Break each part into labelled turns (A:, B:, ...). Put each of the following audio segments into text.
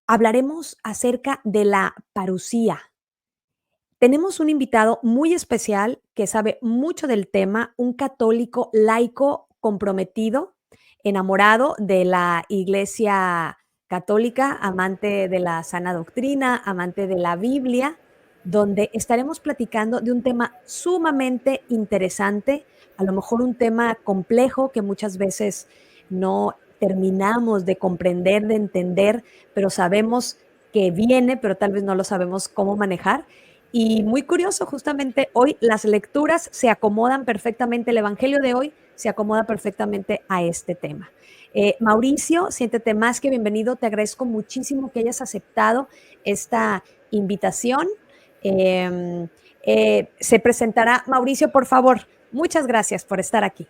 A: Hablaremos acerca de la parusía. Tenemos un invitado muy especial que sabe mucho del tema, un católico laico comprometido, enamorado de la Iglesia católica, amante de la sana doctrina, amante de la Biblia, donde estaremos platicando de un tema sumamente interesante, a lo mejor un tema complejo que muchas veces no terminamos de comprender, de entender, pero sabemos que viene, pero tal vez no lo sabemos cómo manejar. Y muy curioso, justamente hoy las lecturas se acomodan perfectamente, el Evangelio de hoy se acomoda perfectamente a este tema. Mauricio, siéntete más que bienvenido, te agradezco muchísimo que hayas aceptado esta invitación. Eh, Se presentará Mauricio, por favor. Muchas gracias por estar aquí.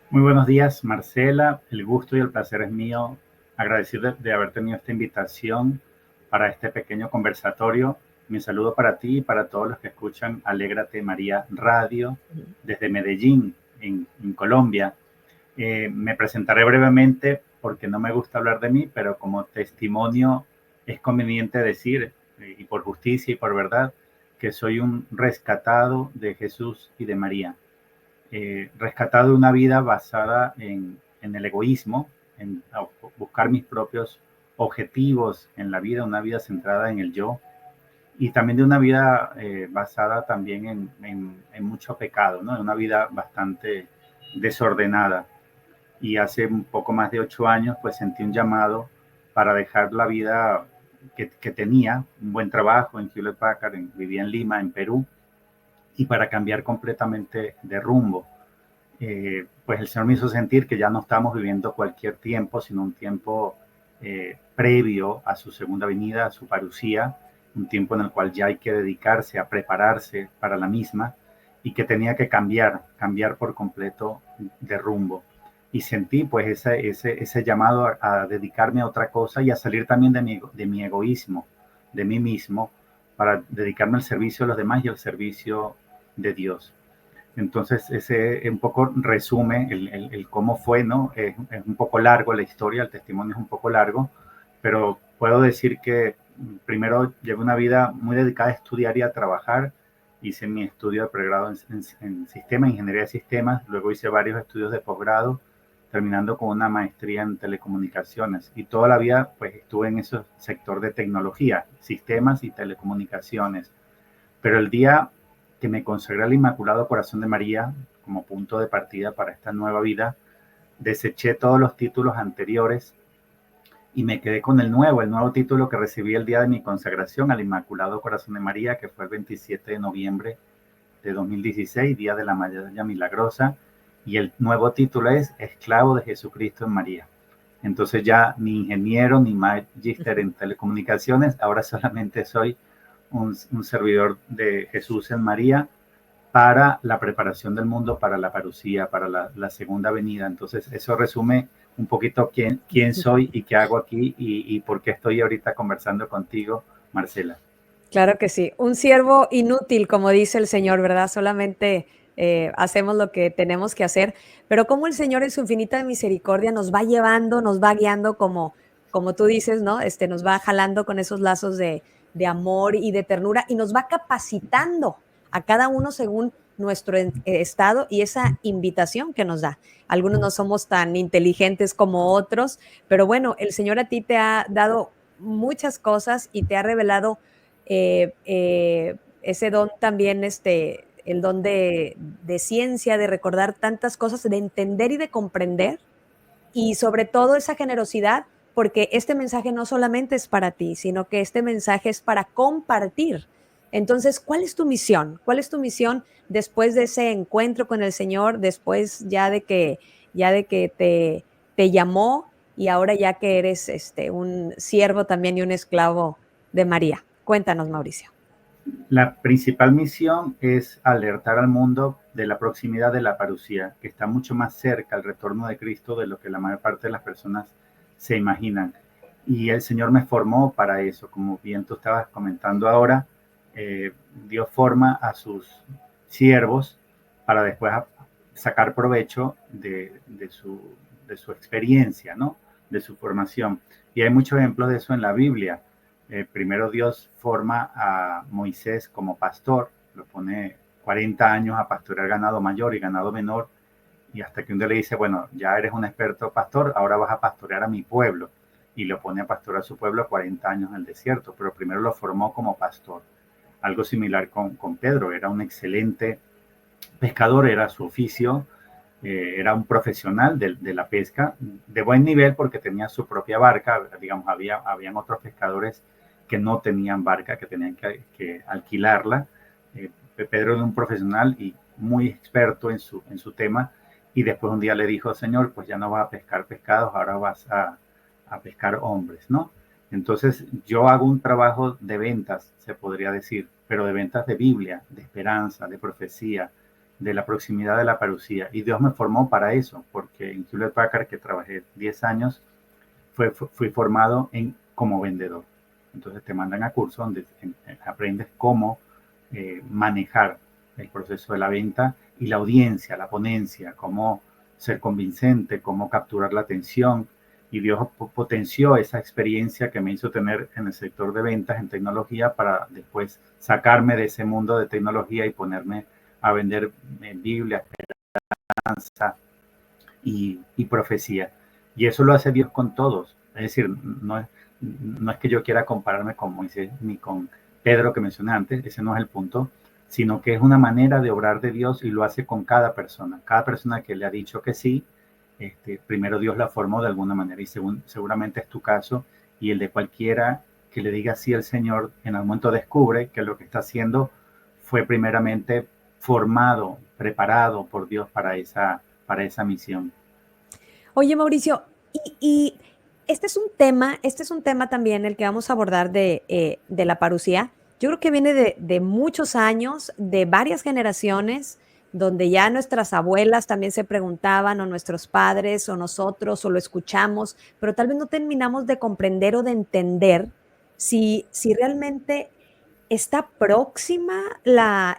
B: Muy buenos días, Marcela. El gusto y el placer es mío. Agradecido de haber tenido esta invitación para este pequeño conversatorio. Mi saludo para ti y para todos los que escuchan Alégrate María Radio desde Medellín, en Colombia. Me presentaré brevemente porque no me gusta hablar de mí, pero como testimonio es conveniente decir, y por justicia y por verdad, que soy un rescatado de Jesús y de María. Rescatado de una vida basada en el egoísmo, en buscar mis propios objetivos en la vida, una vida centrada en el yo, y también de una vida basada también en mucho pecado, ¿no? Una vida bastante desordenada. Y hace un poco más de 8 años, pues sentí un llamado para dejar la vida que tenía, un buen trabajo en Hewlett Packard, vivía en Lima, en Perú, y para cambiar completamente de rumbo. Pues el Señor me hizo sentir que ya no estamos viviendo cualquier tiempo, sino un tiempo previo a su segunda venida, a su parucía, un tiempo en el cual ya hay que dedicarse a prepararse para la misma y que tenía que cambiar por completo de rumbo. Y sentí pues ese llamado a dedicarme a otra cosa y a salir también de mi egoísmo, de mí mismo, para dedicarme al servicio de los demás y al servicio de Dios. Entonces, ese un poco resume el cómo fue, ¿no? Es un poco largo la historia, el testimonio es un poco largo, pero puedo decir que primero llevé una vida muy dedicada a estudiar y a trabajar. Hice mi estudio de pregrado en sistemas, ingeniería de sistemas, luego hice varios estudios de posgrado, terminando con una maestría en telecomunicaciones. Y toda la vida, pues, estuve en ese sector de tecnología, sistemas y telecomunicaciones. Pero el día que me consagré al Inmaculado Corazón de María como punto de partida para esta nueva vida, deseché todos los títulos anteriores y me quedé con el nuevo título que recibí el día de mi consagración al Inmaculado Corazón de María, que fue el 27 de noviembre de 2016, Día de la Medalla Milagrosa, y el nuevo título es Esclavo de Jesucristo en María. Entonces ya ni ingeniero ni magíster en telecomunicaciones, ahora solamente soy un servidor de Jesús en María para la preparación del mundo, para la parucía, para la segunda venida. Entonces, eso resume un poquito quién soy y qué hago aquí y por qué estoy ahorita conversando contigo, Marcela.
A: Claro que sí. Un siervo inútil, como dice el Señor, ¿verdad? Solamente hacemos lo que tenemos que hacer, pero como el Señor en su infinita misericordia nos va llevando, nos va guiando, como tú dices, ¿no? Nos va jalando con esos lazos de amor y de ternura y nos va capacitando a cada uno según nuestro estado y esa invitación que nos da. Algunos no somos tan inteligentes como otros, pero bueno, el Señor a ti te ha dado muchas cosas y te ha revelado ese don también, el don de ciencia, de recordar tantas cosas, de entender y de comprender, y sobre todo esa generosidad, porque este mensaje no solamente es para ti, sino que este mensaje es para compartir. Entonces, ¿cuál es tu misión? ¿Cuál es tu misión después de ese encuentro con el Señor, después ya de que te llamó y ahora ya que eres un siervo también y un esclavo de María? Cuéntanos, Mauricio.
B: La principal misión es alertar al mundo de la proximidad de la parucía, que está mucho más cerca al retorno de Cristo de lo que la mayor parte de las personas se imaginan. Y el Señor me formó para eso, como bien tú estabas comentando ahora, dio forma a sus siervos para después sacar provecho de su experiencia, ¿no? de su formación. Y hay muchos ejemplos de eso en la Biblia. Primero Dios forma a Moisés como pastor, lo pone 40 años a pastorear ganado mayor y ganado menor, y hasta que un día le dice, bueno, ya eres un experto pastor, ahora vas a pastorear a mi pueblo, y lo pone a pastorear a su pueblo 40 años en el desierto, pero primero lo formó como pastor. Algo similar con Pedro, era un excelente pescador, era su oficio, era un profesional de la pesca de buen nivel porque tenía su propia barca, digamos, habían otros pescadores que no tenían barca, que tenían que alquilarla. Pedro era un profesional y muy experto en su tema, y después un día le dijo, Señor, pues ya no vas a pescar pescados, ahora vas a pescar hombres, ¿no? Entonces yo hago un trabajo de ventas, se podría decir, pero de ventas de Biblia, de esperanza, de profecía, de la proximidad de la parucía. Y Dios me formó para eso, porque en Hewlett Packard, que trabajé 10 años, fui formado como vendedor. Entonces te mandan a cursos donde aprendes cómo manejar el proceso de la venta y la audiencia, la ponencia, cómo ser convincente, cómo capturar la atención. Y Dios potenció esa experiencia que me hizo tener en el sector de ventas en tecnología para después sacarme de ese mundo de tecnología y ponerme a vender Biblia, esperanza y profecía. Y eso lo hace Dios con todos. Es decir, no es que yo quiera compararme con Moisés ni con Pedro que mencioné antes, ese no es el punto, sino que es una manera de obrar de Dios y lo hace con cada persona. Cada persona que le ha dicho que sí, primero Dios la formó de alguna manera y seguramente es tu caso y el de cualquiera que le diga sí al Señor, en algún momento descubre que lo que está haciendo fue primeramente formado, preparado por Dios para esa misión.
A: Oye, Mauricio, y este es un tema también el que vamos a abordar de la parucía. Yo creo que viene de muchos años, de varias generaciones, donde ya nuestras abuelas también se preguntaban, o nuestros padres, o nosotros, o lo escuchamos, pero tal vez no terminamos de comprender o de entender si realmente está próxima la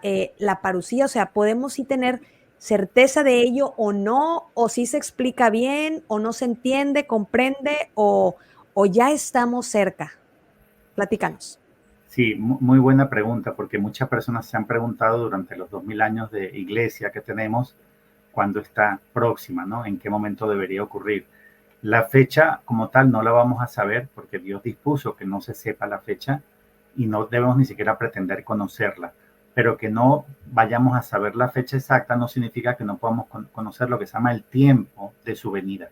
A: parucía, o sea, podemos sí tener certeza de ello o no, o si se explica bien, o no se entiende, comprende, o ya estamos cerca. Platícanos.
B: Sí, muy buena pregunta, porque muchas personas se han preguntado durante los 2000 años de iglesia que tenemos, cuándo está próxima, ¿no? En qué momento debería ocurrir. La fecha como tal no la vamos a saber porque Dios dispuso que no se sepa la fecha y no debemos ni siquiera pretender conocerla. Pero que no vayamos a saber la fecha exacta no significa que no podamos conocer lo que se llama el tiempo de su venida.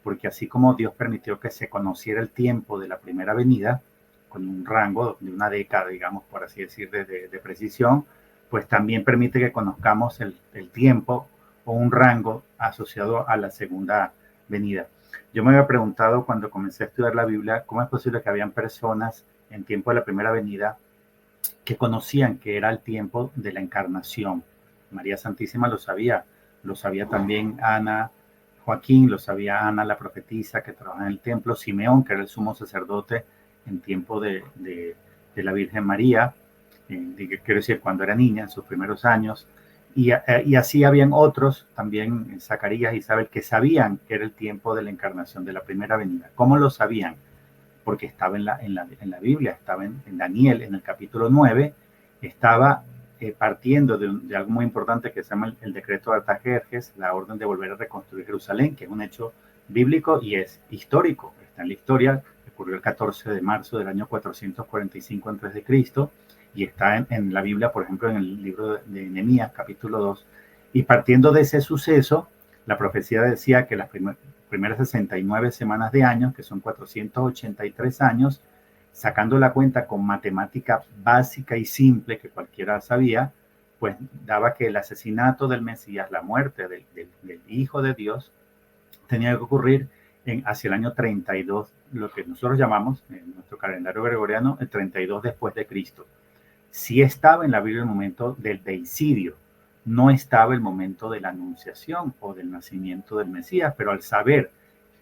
B: Porque así como Dios permitió que se conociera el tiempo de la primera venida, con un rango de una década, digamos, por así decir, de precisión, pues también permite que conozcamos el tiempo o un rango asociado a la segunda venida. Yo me había preguntado cuando comencé a estudiar la Biblia, ¿cómo es posible que habían personas en tiempo de la primera venida que conocían que era el tiempo de la encarnación? María Santísima lo sabía también Ana, Joaquín, lo sabía Ana, la profetisa que trabaja en el templo, Simeón, que era el sumo sacerdote en tiempo de la Virgen María, quiero decir, cuando era niña, en sus primeros años, y así habían otros, también Zacarías y Isabel, que sabían que era el tiempo de la encarnación, de la primera venida. ¿Cómo lo sabían? Porque estaba en la Biblia, estaba en Daniel, en el capítulo 9, estaba partiendo de algo muy importante que se llama el decreto de Artajerjes, la orden de volver a reconstruir Jerusalén, que es un hecho bíblico y es histórico, está en la historia, ocurrió el 14 de marzo del año 445 a.C., y está en la Biblia, por ejemplo, en el libro de Nehemías, capítulo 2, y partiendo de ese suceso, la profecía decía que las primeras 69 semanas de años, que son 483 años, sacando la cuenta con matemática básica y simple que cualquiera sabía, pues daba que el asesinato del Mesías, la muerte del Hijo de Dios, tenía que ocurrir hacia el año 32, lo que nosotros llamamos en nuestro calendario gregoriano el 32 después de Cristo. Sí estaba en la Biblia el momento del deicidio, no estaba el momento de la anunciación o del nacimiento del Mesías, pero al saber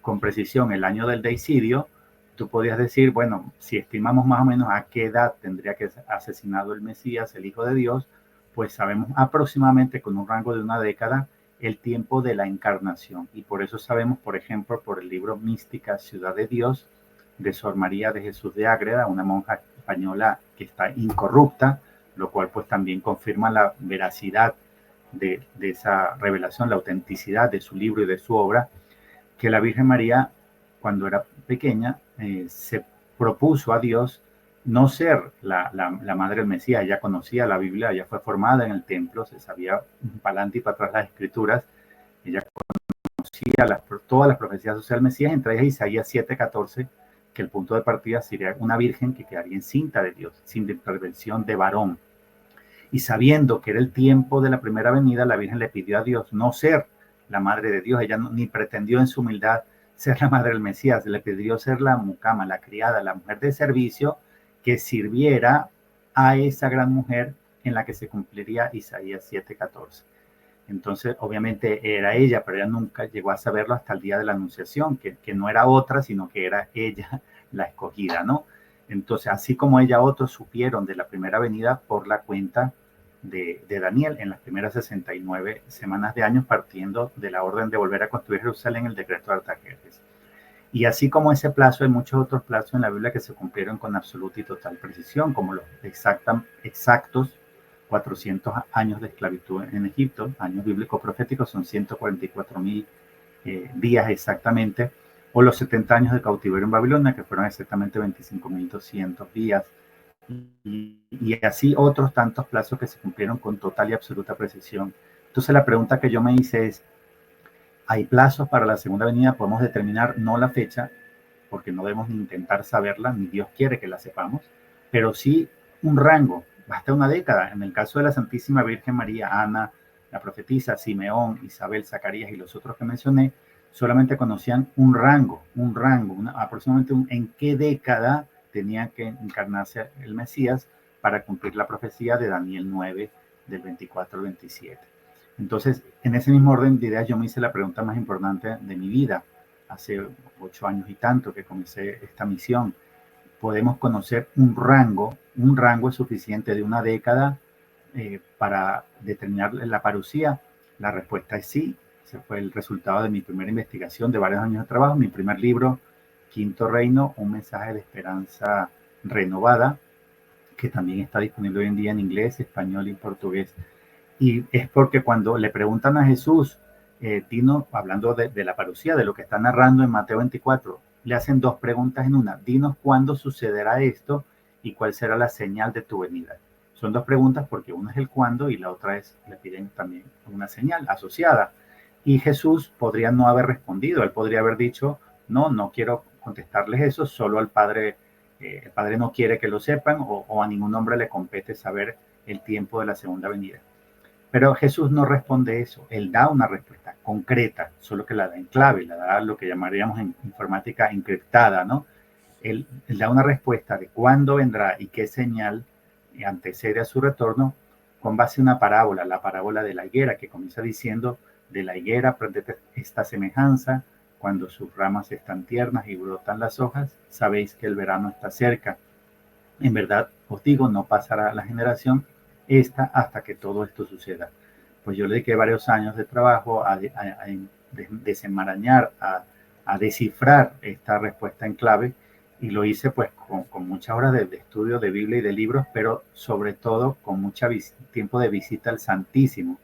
B: con precisión el año del deicidio, tú podías decir, bueno, si estimamos más o menos a qué edad tendría que ser asesinado el Mesías, el Hijo de Dios, pues sabemos aproximadamente con un rango de una década el tiempo de la encarnación. Y por eso sabemos, por ejemplo, por el libro Mística Ciudad de Dios, de Sor María de Jesús de Ágreda, una monja española que está incorrupta, lo cual pues también confirma la veracidad de esa revelación, la autenticidad de su libro y de su obra, que la Virgen María, cuando era pequeña, se propuso a Dios no ser la madre del Mesías. Ella conocía la Biblia, ella fue formada en el templo, se sabía para adelante y para atrás las escrituras, ella conocía todas las profecías acerca del Mesías, entre ellas Isaías 7:14, que el punto de partida sería una virgen que quedaría encinta de Dios, sin intervención de varón. Y sabiendo que era el tiempo de la primera venida, la Virgen le pidió a Dios no ser la madre de Dios. Ella ni pretendió en su humildad ser la madre del Mesías, le pidió ser la mucama, la criada, la mujer de servicio que sirviera a esa gran mujer en la que se cumpliría Isaías 7:14. Entonces, obviamente era ella, pero ella nunca llegó a saberlo hasta el día de la Anunciación, que no era otra, sino que era ella la escogida, ¿no? Entonces, así como ella, otros supieron de la primera venida por la cuenta de Daniel en las primeras 69 semanas de años, partiendo de la orden de volver a construir Jerusalén, el decreto de Artajerjes. Y así como ese plazo, hay muchos otros plazos en la Biblia que se cumplieron con absoluta y total precisión, como los exactos 400 años de esclavitud en Egipto, años bíblicos proféticos, son 144.000 días exactamente, o los 70 años de cautiverio en Babilonia, que fueron exactamente 25.200 días, y así otros tantos plazos que se cumplieron con total y absoluta precisión. Entonces la pregunta que yo me hice es, ¿hay plazos para la segunda venida? Podemos determinar no la fecha, porque no debemos ni intentar saberla, ni Dios quiere que la sepamos, pero sí un rango, basta una década. En el caso de la Santísima Virgen María, Ana, la profetisa, Simeón, Isabel, Zacarías y los otros que mencioné, solamente conocían un rango, aproximadamente en qué década tenía que encarnarse el Mesías para cumplir la profecía de Daniel 9, del 24 al 27. Entonces, en ese mismo orden de ideas, yo me hice la pregunta más importante de mi vida, hace 8 años y tanto que comencé esta misión. ¿Podemos conocer un rango suficiente de una década para determinar la parucía? La respuesta es sí. Ese fue el resultado de mi primera investigación de varios años de trabajo. Mi primer libro, Quinto Reino, un mensaje de esperanza renovada, que también está disponible hoy en día en inglés, español y portugués. Y es porque cuando le preguntan a Jesús, dinos, hablando de la parucía, de lo que está narrando en Mateo 24, le hacen dos preguntas en una. Dinos cuándo sucederá esto y cuál será la señal de tu venida. Son dos preguntas porque una es el cuándo y la otra es, le piden también una señal asociada. Y Jesús podría no haber respondido. Él podría haber dicho, no quiero contestarles eso, solo al Padre, el Padre no quiere que lo sepan o a ningún hombre le compete saber el tiempo de la segunda venida. Pero Jesús no responde eso, él da una respuesta concreta, solo que la da en clave, la da lo que llamaríamos en informática encriptada, ¿no? Él da una respuesta de cuándo vendrá y qué señal antecede a su retorno con base en una parábola, la parábola de la higuera, que comienza diciendo, de la higuera aprended esta semejanza, cuando sus ramas están tiernas y brotan las hojas, sabéis que el verano está cerca. En verdad os digo, no pasará la generación esta hasta que todo esto suceda. Pues yo le dediqué varios años de trabajo a desenmarañar, a descifrar esta respuesta en clave, y lo hice pues con muchas horas de estudio de Biblia y de libros, pero sobre todo con mucho tiempo de visita al Santísimo,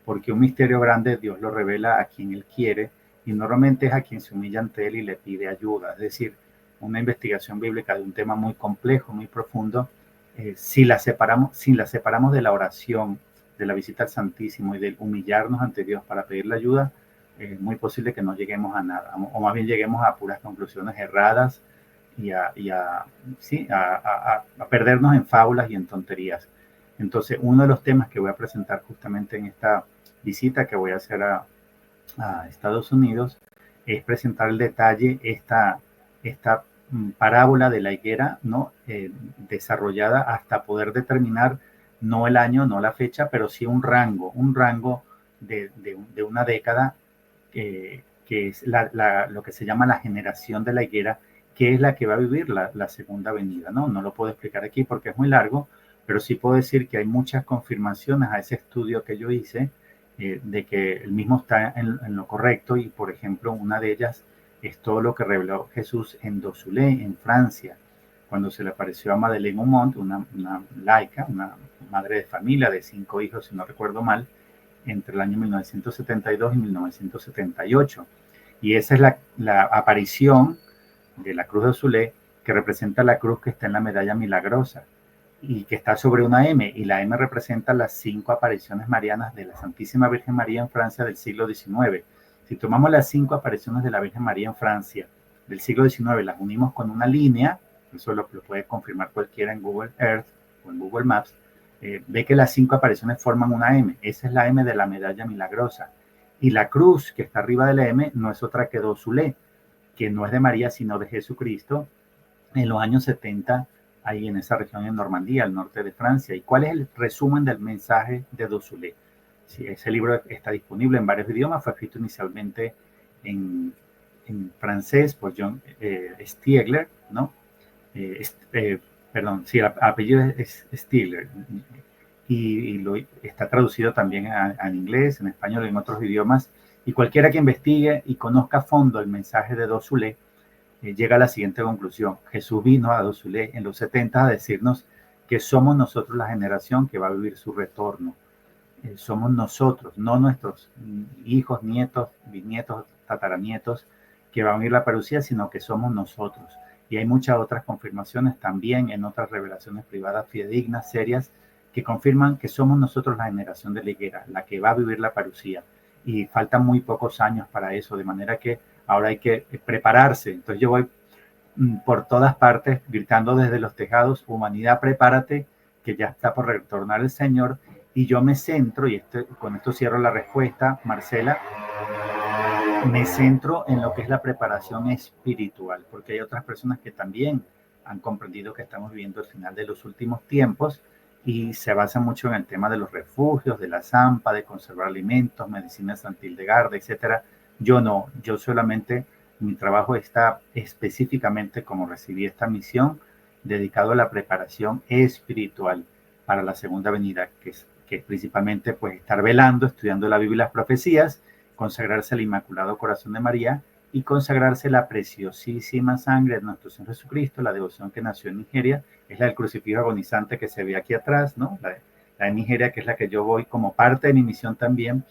B: porque un misterio grande Dios lo revela a quien Él quiere y normalmente es a quien se humilla ante Él y le pide ayuda. Es decir, una investigación bíblica de un tema muy complejo, muy profundo, si la separamos de la oración, de la visita al Santísimo y del humillarnos ante Dios para pedirle ayuda, es muy posible que no lleguemos a nada, o más bien lleguemos a puras conclusiones erradas y a perdernos en fábulas y en tonterías. Entonces, uno de los temas que voy a presentar justamente en esta visita que voy a hacer a Estados Unidos es presentar el detalle, esta parábola de la higuera, ¿no? Desarrollada hasta poder determinar no el año, no la fecha, pero sí un rango de una década, que es lo que se llama la generación de la higuera, que es la que va a vivir la segunda venida, ¿no? No lo puedo explicar aquí porque es muy largo, pero sí puedo decir que hay muchas confirmaciones a ese estudio que yo hice de que él mismo está en lo correcto. Y, por ejemplo, una de ellas es todo lo que reveló Jesús en Dosulé, en Francia, cuando se le apareció a Madeleine Aumont, una laica, una madre de familia de 5 hijos, si no recuerdo mal, entre el año 1972 y 1978. Y esa es la aparición de la cruz de Dosulé, que representa la cruz que está en la medalla milagrosa y que está sobre una M, y la M representa las 5 apariciones marianas de la Santísima Virgen María en Francia del siglo XIX. Si tomamos las 5 apariciones de la Virgen María en Francia del siglo XIX, las unimos con una línea, eso lo puede confirmar cualquiera en Google Earth o en Google Maps, ve que las 5 apariciones forman una M. Esa es la M de la medalla milagrosa. Y la cruz que está arriba de la M no es otra que Dosulé, que no es de María, sino de Jesucristo, en los años 70, ahí en esa región en Normandía, al norte de Francia. ¿Y cuál es el resumen del mensaje de Dosulé? Sí, ese libro está disponible en varios idiomas, fue escrito inicialmente en francés por John Stiegler, ¿no? Perdón, sí, el apellido es Stiegler, y está traducido también en inglés, en español, en otros idiomas, y cualquiera que investigue y conozca a fondo el mensaje de Dosulé, llega a la siguiente conclusión. Jesús vino a Dosulé en los 70 a decirnos que somos nosotros la generación que va a vivir su retorno. Somos nosotros, no nuestros hijos, nietos, bisnietos, tataranietos, que van a vivir la parucía, sino que somos nosotros. Y hay muchas otras confirmaciones también en otras revelaciones privadas fidedignas, serias, que confirman que somos nosotros la generación de la higuera, la que va a vivir la parucía. Y faltan muy pocos años para eso, de manera que ahora hay que prepararse. Entonces yo voy por todas partes gritando desde los tejados: humanidad, prepárate, que ya está por retornar el Señor. Y yo me centro, y con esto cierro la respuesta, Marcela, me centro en lo que es la preparación espiritual, porque hay otras personas que también han comprendido que estamos viviendo el final de los últimos tiempos y se basa mucho en el tema de los refugios, de la zampa, de conservar alimentos, medicina Santil de Garda, etcétera. Yo no, yo solamente, mi trabajo está específicamente, como recibí esta misión, dedicado a la preparación espiritual para la segunda venida, que es principalmente pues estar velando, estudiando la Biblia y las profecías, consagrarse al Inmaculado Corazón de María y consagrarse la preciosísima sangre de nuestro Señor Jesucristo. La devoción que nació en Nigeria es la del crucifijo agonizante que se ve aquí atrás, ¿no? La de Nigeria, que es la que yo voy como parte de mi misión también,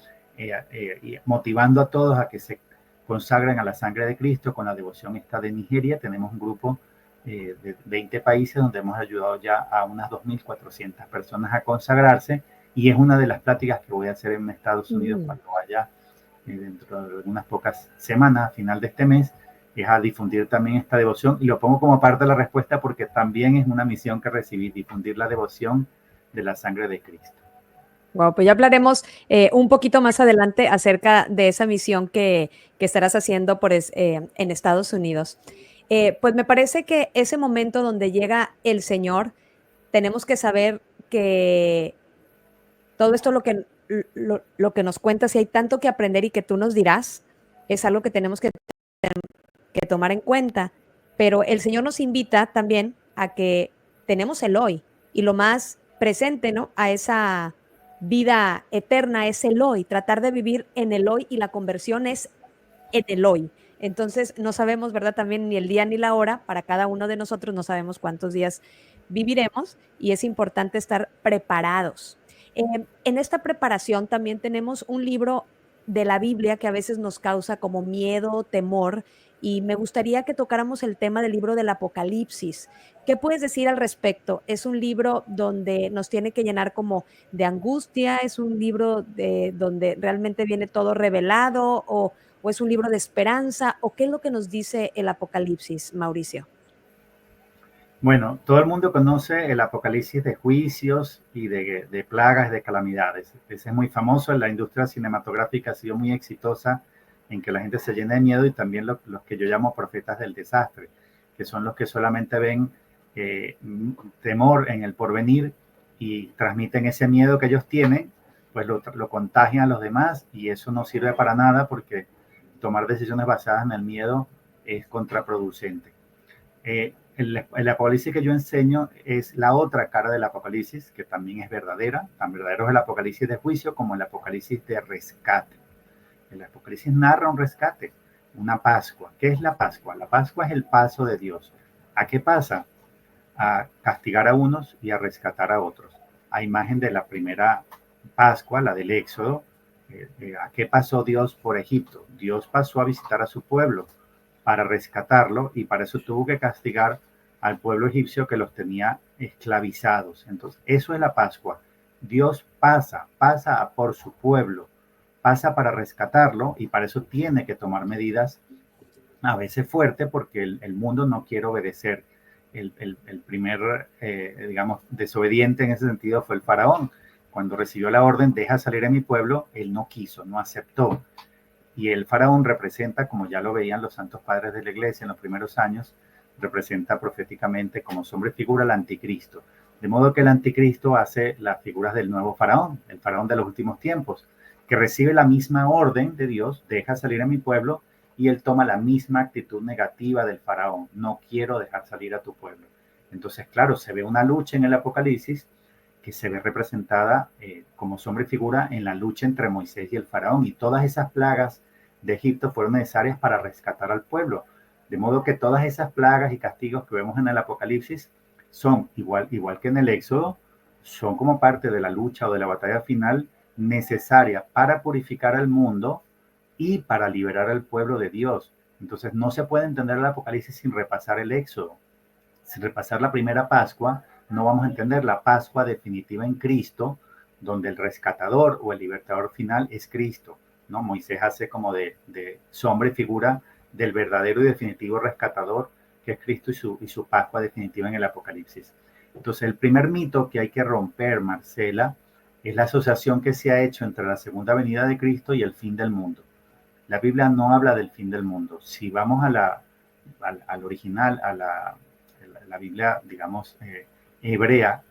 B: motivando a todos a que se consagren a la sangre de Cristo con la devoción esta de Nigeria. Tenemos un grupo de 20 países donde hemos ayudado ya a unas 2.400 personas a consagrarse, y es una de las pláticas que voy a hacer en Estados Unidos cuando vaya dentro de unas pocas semanas, a final de este mes, es a difundir también esta devoción, y lo pongo como parte de la respuesta porque también es una misión que recibí, difundir la devoción de la sangre de Cristo.
A: Wow, pues ya hablaremos un poquito más adelante acerca de esa misión que estarás haciendo en Estados Unidos. Pues me parece que ese momento donde llega el Señor, tenemos que saber que todo esto lo que nos cuentas, y hay tanto que aprender y que tú nos dirás, es algo que tenemos que tomar en cuenta. Pero el Señor nos invita también a que tenemos el hoy, y lo más presente, ¿no?, a esa vida eterna es el hoy, tratar de vivir en el hoy, y la conversión es en el hoy. Entonces, no sabemos, ¿verdad?, también ni el día ni la hora, para cada uno de nosotros no sabemos cuántos días viviremos, y es importante estar preparados. En esta preparación también tenemos un libro de la Biblia que a veces nos causa como miedo, temor, y me gustaría que tocáramos el tema del libro del Apocalipsis. ¿Qué puedes decir al respecto? ¿Es un libro donde nos tiene que llenar como de angustia? ¿Es un libro donde realmente viene todo revelado? ¿O es un libro de esperanza? ¿O qué es lo que nos dice el Apocalipsis, Mauricio?
B: Bueno, todo el mundo conoce el apocalipsis de juicios y de plagas, de calamidades. Ese es muy famoso. En la industria cinematográfica ha sido muy exitosa en que la gente se llene de miedo, y también los que yo llamo profetas del desastre, que son los que solamente ven temor en el porvenir y transmiten ese miedo que ellos tienen, pues lo contagian a los demás, y eso no sirve para nada porque tomar decisiones basadas en el miedo es contraproducente. el Apocalipsis que yo enseño es la otra cara del Apocalipsis, que también es verdadera. Tan verdadero es el Apocalipsis de juicio como el Apocalipsis de rescate. El Apocalipsis narra un rescate, una Pascua. ¿Qué es la Pascua? La Pascua es el paso de Dios. ¿A qué pasa? A castigar a unos y a rescatar a otros. A imagen de la primera Pascua, la del Éxodo, ¿a qué pasó Dios por Egipto? Dios pasó a visitar a su pueblo para rescatarlo y para eso tuvo que castigar al pueblo egipcio que los tenía esclavizados. Entonces, eso es la Pascua. Dios pasa por su pueblo, pasa para rescatarlo y para eso tiene que tomar medidas a veces fuertes porque el mundo no quiere obedecer. El primer, digamos, desobediente en ese sentido fue el faraón. Cuando recibió la orden, deja salir a mi pueblo, él no quiso, no aceptó. Y el faraón representa, como ya lo veían los santos padres de la iglesia en los primeros años, representa proféticamente como sombra y figura al anticristo. De modo que el anticristo hace las figuras del nuevo faraón, el faraón de los últimos tiempos, que recibe la misma orden de Dios, deja salir a mi pueblo, y él toma la misma actitud negativa del faraón, no quiero dejar salir a tu pueblo. Entonces, claro, se ve una lucha en el Apocalipsis que se ve representada como sombra y figura en la lucha entre Moisés y el faraón, y todas esas plagas de Egipto fueron necesarias para rescatar al pueblo. De modo que todas esas plagas y castigos que vemos en el Apocalipsis son, igual que en el Éxodo, son como parte de la lucha o de la batalla final necesaria para purificar al mundo y para liberar al pueblo de Dios. Entonces no se puede entender el Apocalipsis sin repasar el Éxodo. Sin repasar la primera Pascua, no vamos a entender la Pascua definitiva en Cristo, donde el rescatador o el libertador final es Cristo, ¿no? Moisés hace como de sombra y figura del verdadero y definitivo rescatador, que es Cristo y su Pascua definitiva en el Apocalipsis. Entonces, el primer mito que hay que romper, Marcela, es la asociación que se ha hecho entre la segunda venida de Cristo y el fin del mundo. La Biblia no habla del fin del mundo. Si vamos al original, a la Biblia, digamos, hebrea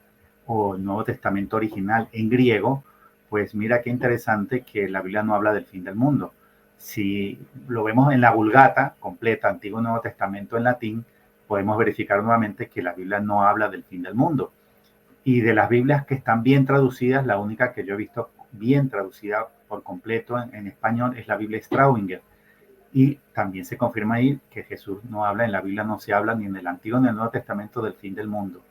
B: o el Nuevo Testamento original en griego, pues mira qué interesante que la Biblia no habla del fin del mundo. Si lo vemos en la Vulgata completa, Antiguo y Nuevo Testamento en latín, podemos verificar nuevamente que la Biblia no habla del fin del mundo. Y de las Biblias que están bien traducidas, la única que yo he visto bien traducida por completo en español es la Biblia Straubinger. Y también se confirma ahí que Jesús no habla, en la Biblia no se habla ni en el Antiguo ni en el Nuevo Testamento del fin del mundo.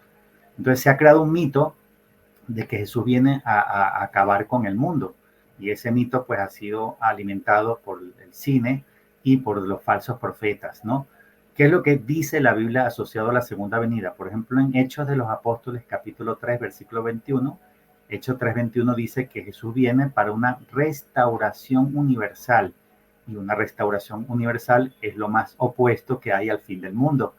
B: Entonces se ha creado un mito de que Jesús viene a acabar con el mundo. Y ese mito pues ha sido alimentado por el cine y por los falsos profetas, ¿no? ¿Qué es lo que dice la Biblia asociado a la segunda venida? Por ejemplo, en Hechos de los Apóstoles, capítulo 3, versículo 21, Hechos 3:21 dice que Jesús viene para una restauración universal. Y una restauración universal es lo más opuesto que hay al fin del mundo.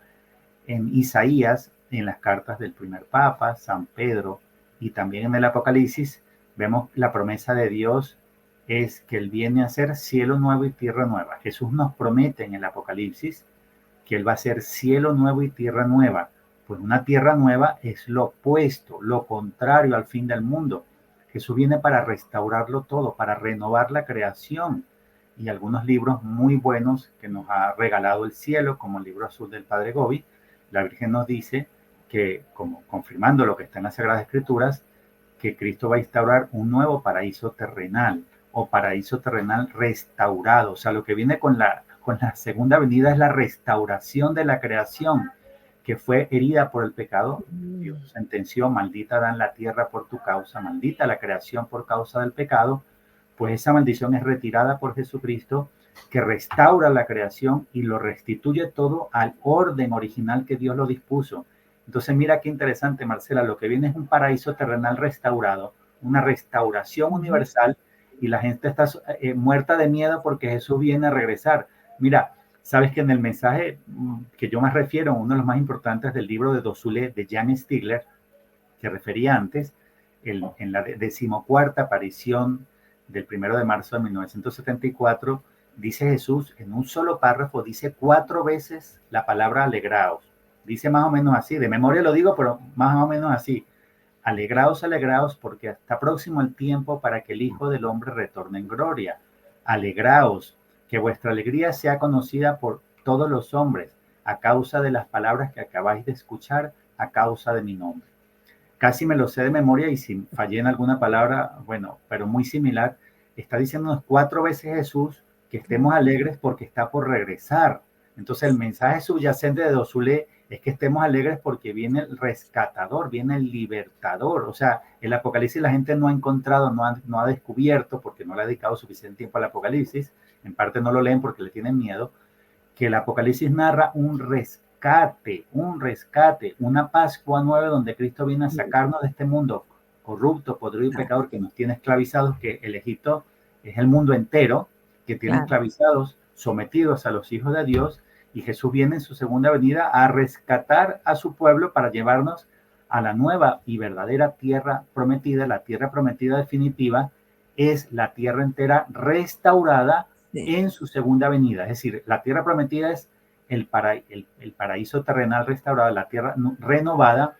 B: En Isaías, en las cartas del primer Papa, San Pedro, y también en el Apocalipsis, vemos la promesa de Dios es que Él viene a hacer cielo nuevo y tierra nueva. Jesús nos promete en el Apocalipsis que Él va a hacer cielo nuevo y tierra nueva. Pues una tierra nueva es lo opuesto, lo contrario al fin del mundo. Jesús viene para restaurarlo todo, para renovar la creación. Y algunos libros muy buenos que nos ha regalado el cielo, como el libro azul del Padre Gobi, la Virgen nos dice que, como confirmando lo que está en las Sagradas Escrituras, que Cristo va a instaurar un nuevo paraíso terrenal o paraíso terrenal restaurado. O sea, lo que viene con la segunda venida es la restauración de la creación que fue herida por el pecado. Dios sentenció, maldita dan la tierra por tu causa, maldita la creación por causa del pecado. Pues esa maldición es retirada por Jesucristo, que restaura la creación y lo restituye todo al orden original que Dios lo dispuso. Entonces mira qué interesante, Marcela, lo que viene es un paraíso terrenal restaurado, una restauración universal, y la gente está muerta de miedo porque Jesús viene a regresar. Mira, sabes que en el mensaje que yo más refiero, uno de los más importantes del libro de Dosule, de Jan Stigler, que refería antes, en la 14ª aparición del 1 de marzo de 1974, dice Jesús, en un solo párrafo, dice 4 veces la palabra alegraos. Dice más o menos así, de memoria lo digo, pero más o menos así. Alegraos, alegraos, porque está próximo el tiempo para que el Hijo del Hombre retorne en gloria. Alegraos, que vuestra alegría sea conocida por todos los hombres. a causa de las palabras que acabáis de escuchar, a causa de mi nombre. Casi me lo sé de memoria y si fallé en alguna palabra, bueno, pero muy similar, está diciéndonos 4 veces Jesús que estemos alegres porque está por regresar. Entonces el mensaje subyacente de Josué es que estemos alegres porque viene el rescatador, viene el libertador. O sea, el Apocalipsis la gente no ha encontrado, no ha descubierto, porque no le ha dedicado suficiente tiempo al Apocalipsis, en parte no lo leen porque le tienen miedo, que el Apocalipsis narra un rescate, una Pascua nueva donde Cristo viene a sacarnos de este mundo corrupto, podrido y pecador que nos tiene esclavizados, que el Egipto es el mundo entero, que tiene esclavizados, sometidos a los hijos de Dios, y Jesús viene en su segunda venida a rescatar a su pueblo para llevarnos a la nueva y verdadera tierra prometida. La tierra prometida definitiva es la tierra entera restaurada en su segunda venida. Es decir, la tierra prometida es el paraíso terrenal restaurado, la tierra renovada,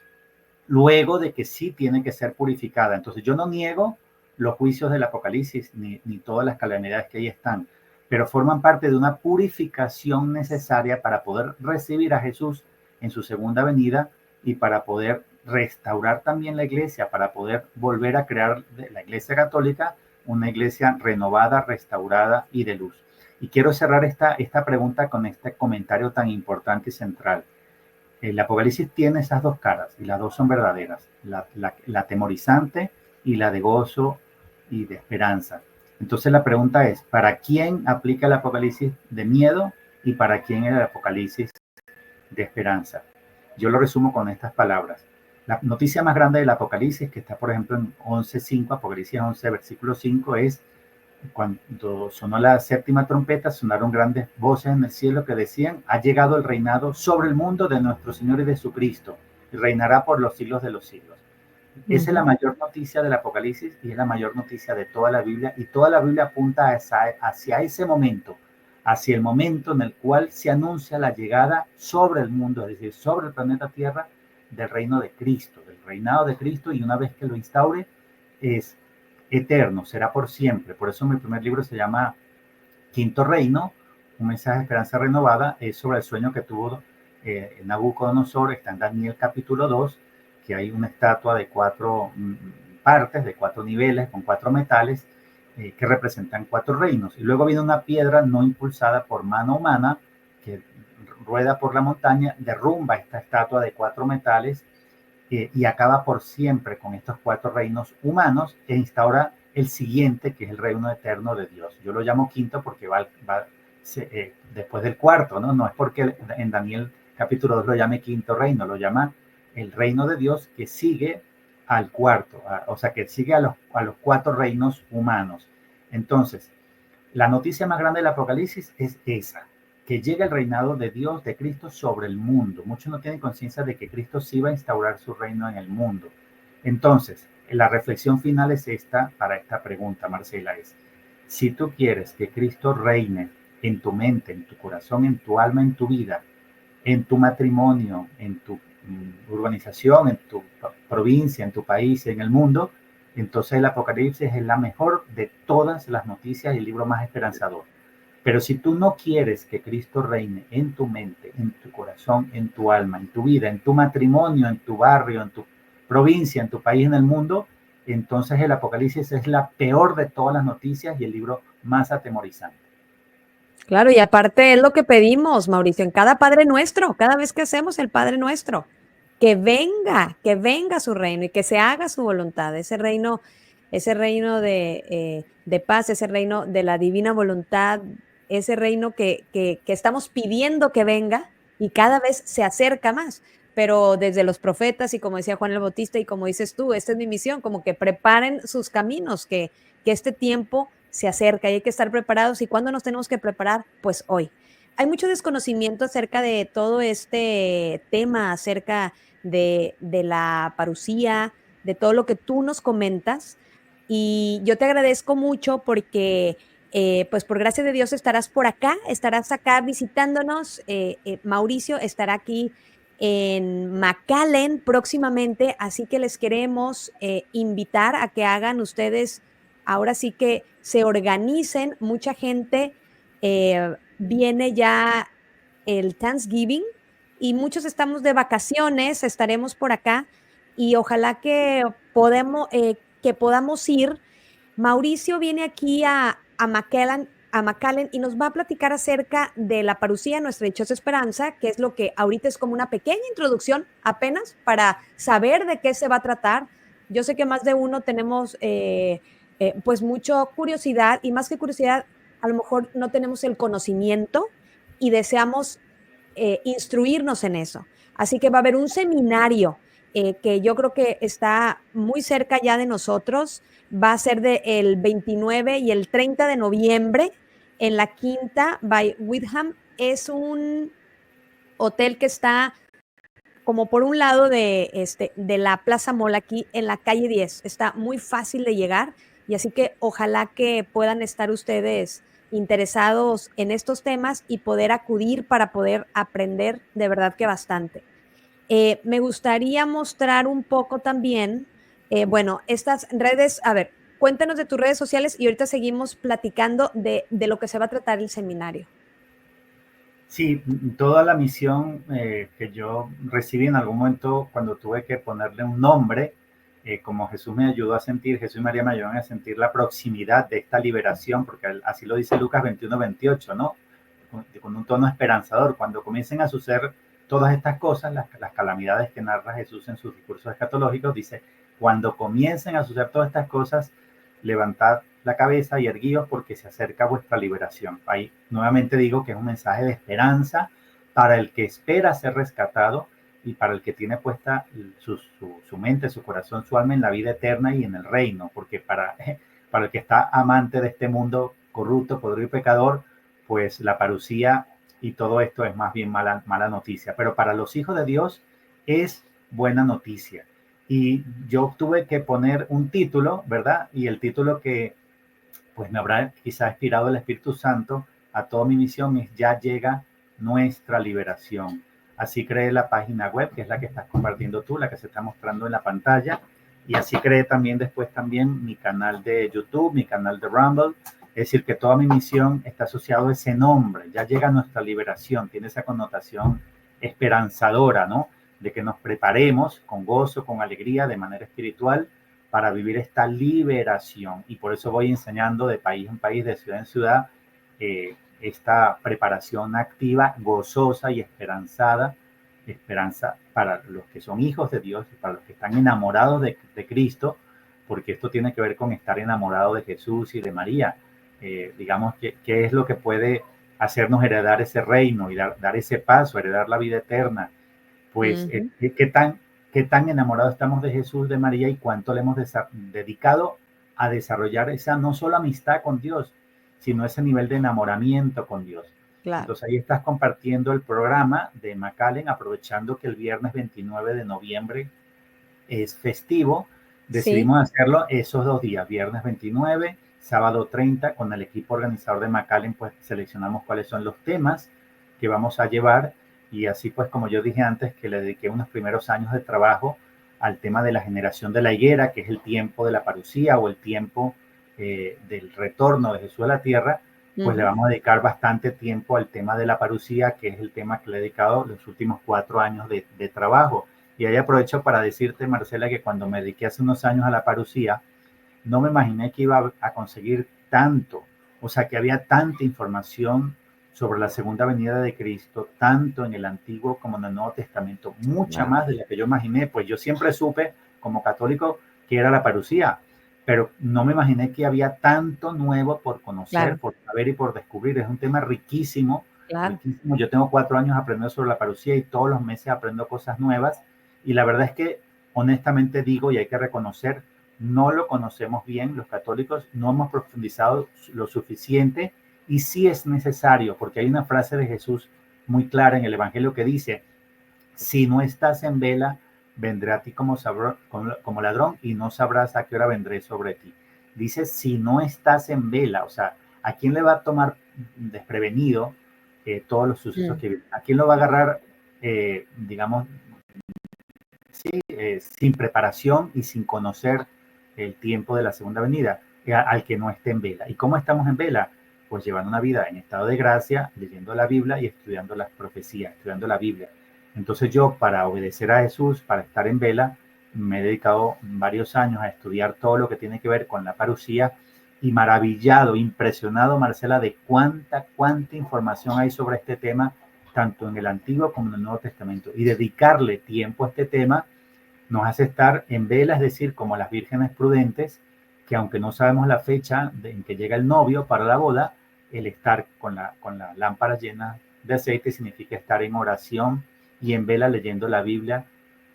B: luego de que sí tiene que ser purificada. Entonces yo no niego los juicios del Apocalipsis ni todas las calamidades que ahí están, pero forman parte de una purificación necesaria para poder recibir a Jesús en su segunda venida y para poder restaurar también la iglesia, para poder volver a crear la iglesia católica, una iglesia renovada, restaurada y de luz. Y quiero cerrar esta pregunta con este comentario tan importante y central. El Apocalipsis tiene esas dos caras y las dos son verdaderas, la atemorizante y la de gozo y de esperanza. Entonces la pregunta es, ¿para quién aplica el Apocalipsis de miedo y para quién el Apocalipsis de esperanza? Yo lo resumo con estas palabras. La noticia más grande del Apocalipsis, que está por ejemplo en 11.5, Apocalipsis 11, versículo 5, es cuando sonó la séptima trompeta, sonaron grandes voces en el cielo que decían: ha llegado el reinado sobre el mundo de nuestro Señor y de Jesucristo, y reinará por los siglos de los siglos. Esa es la mayor noticia del Apocalipsis y es la mayor noticia de toda la Biblia, y toda la Biblia apunta hacia ese momento, hacia el momento en el cual se anuncia la llegada sobre el mundo, es decir, sobre el planeta Tierra, del reino de Cristo, del reinado de Cristo, y una vez que lo instaure, es eterno, será por siempre. Por eso mi primer libro se llama Quinto Reino, un mensaje de esperanza renovada, es sobre el sueño que tuvo Nabucodonosor. Está en Daniel capítulo 2, que hay una estatua de 4 partes, de 4 niveles, con 4 metales, que representan 4 reinos. Y luego viene una piedra no impulsada por mano humana, que rueda por la montaña, derrumba esta estatua de 4 metales, y acaba por siempre con estos 4 reinos humanos e instaura el siguiente, que es el reino eterno de Dios. Yo lo llamo quinto porque va después del cuarto, ¿no? No es porque en Daniel capítulo 2 lo llame quinto reino, lo llama el reino de Dios que sigue al cuarto, o sea, que sigue a los 4 reinos humanos. Entonces, la noticia más grande del Apocalipsis es esa, que llega el reinado de Dios, de Cristo, sobre el mundo. Muchos no tienen conciencia de que Cristo sí va a instaurar su reino en el mundo. Entonces, la reflexión final es esta, para esta pregunta, Marcela, es: si tú quieres que Cristo reine en tu mente, en tu corazón, en tu alma, en tu vida, en tu matrimonio, en tu urbanización, en tu provincia, en tu país, en el mundo, entonces el Apocalipsis es la mejor de todas las noticias y el libro más esperanzador. Pero si tú no quieres que Cristo reine en tu mente, en tu corazón, en tu alma, en tu vida, en tu matrimonio, en tu barrio, en tu provincia, en tu país, en el mundo, entonces el Apocalipsis es la peor de todas las noticias y el libro más atemorizante.
A: Claro, y aparte es lo que pedimos, Mauricio, en cada Padre Nuestro, cada vez que hacemos el Padre Nuestro, que venga su reino y que se haga su voluntad, ese reino de paz, ese reino de la divina voluntad, ese reino que estamos pidiendo que venga y cada vez se acerca más. Pero desde los profetas y como decía Juan el Bautista y como dices tú, esta es mi misión, como que preparen sus caminos, que este tiempo se acerca y hay que estar preparados. ¿Y cuándo nos tenemos que preparar? Pues hoy. Hay mucho desconocimiento acerca de todo este tema, acerca de la parucía, de todo lo que tú nos comentas. Y yo te agradezco mucho porque, pues por gracia de Dios, estarás acá visitándonos. Mauricio estará aquí en McAllen próximamente, así que les queremos invitar a que hagan ustedes, ahora sí que se organicen, mucha gente viene ya el Thanksgiving, y muchos estamos de vacaciones, estaremos por acá y ojalá que podamos ir. Mauricio viene aquí a McAllen y nos va a platicar acerca de la parucía, nuestra dichosa esperanza, que es lo que ahorita es como una pequeña introducción apenas para saber de qué se va a tratar. Yo sé que más de uno tenemos pues mucha curiosidad y más que curiosidad, a lo mejor no tenemos el conocimiento y deseamos instruirnos en eso. Así que va a haber un seminario que yo creo que está muy cerca ya de nosotros. Va a ser del 29 y el 30 de noviembre en la Quinta by Witham. Es un hotel que está como por un lado de la Plaza Mall aquí en la calle 10. Está muy fácil de llegar y así que ojalá que puedan estar ustedes interesados en estos temas y poder acudir para poder aprender de verdad que bastante. Me gustaría mostrar un poco también, bueno, estas redes, a ver, cuéntanos de tus redes sociales y ahorita seguimos platicando de lo que se va a tratar el seminario.
B: Sí, toda la misión que yo recibí en algún momento cuando tuve que ponerle un nombre, como Jesús me ayudó a sentir, Jesús y María me ayudaron a sentir la proximidad de esta liberación, porque así lo dice Lucas 21-28, ¿no? Con un tono esperanzador. Cuando comiencen a suceder todas estas cosas, las calamidades que narra Jesús en sus discursos escatológicos, dice, cuando comiencen a suceder todas estas cosas, levantad la cabeza y erguíos porque se acerca vuestra liberación. Ahí nuevamente digo que es un mensaje de esperanza para el que espera ser rescatado y para el que tiene puesta su mente, su corazón, su alma en la vida eterna y en el reino, porque para el que está amante de este mundo corrupto, podrido y pecador, pues la parucía y todo esto es más bien mala noticia. Pero para los hijos de Dios es buena noticia. Y yo tuve que poner un título, ¿verdad? Y el título que pues me habrá quizá inspirado el Espíritu Santo a toda mi misión es Ya llega nuestra liberación. Así creé la página web, que es la que estás compartiendo tú, la que se está mostrando en la pantalla. Y así creé también después también mi canal de YouTube, mi canal de Rumble. Es decir, que toda mi misión está asociado a ese nombre. Ya llega nuestra liberación. Tiene esa connotación esperanzadora, ¿no? De que nos preparemos con gozo, con alegría, de manera espiritual, para vivir esta liberación. Y por eso voy enseñando de país en país, de ciudad en ciudad, esta preparación activa, gozosa y esperanzada, esperanza para los que son hijos de Dios y para los que están enamorados de Cristo, porque esto tiene que ver con estar enamorado de Jesús y de María. Digamos, ¿qué es lo que puede hacernos heredar ese reino y dar ese paso, heredar la vida eterna? Pues, qué tan enamorados estamos de Jesús, de María y cuánto le hemos dedicado a desarrollar esa no solo amistad con Dios, sino ese nivel de enamoramiento con Dios.
A: Claro.
B: Entonces ahí estás compartiendo el programa de McAllen, aprovechando que el viernes 29 de noviembre es festivo. Decidimos hacerlo esos 2 días, viernes 29, sábado 30, con el equipo organizador de McAllen, pues seleccionamos cuáles son los temas que vamos a llevar y así pues como yo dije antes que le dediqué unos primeros años de trabajo al tema de la generación de la higuera, que es el tiempo de la parucía o el tiempo del retorno de Jesús a la tierra, pues le vamos a dedicar bastante tiempo al tema de la parucía, que es el tema que le he dedicado los últimos 4 años de trabajo. Y ahí aprovecho para decirte, Marcela, que cuando me dediqué hace unos años a la parucía, no me imaginé que iba a conseguir tanto, o sea, que había tanta información sobre la segunda venida de Cristo, tanto en el Antiguo como en el Nuevo Testamento, mucha más de la que yo imaginé, pues yo siempre supe como católico que era la parucía, pero no me imaginé que había tanto nuevo por conocer, por saber y por descubrir. Es un tema riquísimo, riquísimo. Yo tengo 4 años aprendiendo sobre la parucía y todos los meses aprendo cosas nuevas y la verdad es que honestamente digo y hay que reconocer, no lo conocemos bien, los católicos no hemos profundizado lo suficiente y sí es necesario, porque hay una frase de Jesús muy clara en el Evangelio que dice, si no estás en vela, vendré a ti como ladrón y no sabrás a qué hora vendré sobre ti. Dice, si no estás en vela, o sea, ¿a quién le va a tomar desprevenido todos los sucesos que viven? ¿A quién lo va a agarrar, digamos, sí, sin preparación y sin conocer el tiempo de la segunda venida, al que no esté en vela? ¿Y cómo estamos en vela? Pues llevando una vida en estado de gracia, leyendo la Biblia y estudiando las profecías, estudiando la Biblia. Entonces yo, para obedecer a Jesús, para estar en vela, me he dedicado varios años a estudiar todo lo que tiene que ver con la parusía y maravillado, impresionado, Marcela, de cuánta información hay sobre este tema, tanto en el Antiguo como en el Nuevo Testamento. Y dedicarle tiempo a este tema nos hace estar en vela, es decir, como las vírgenes prudentes, que aunque no sabemos la fecha en que llega el novio para la boda, el estar con la lámpara llena de aceite significa estar en oración y en vela leyendo la Biblia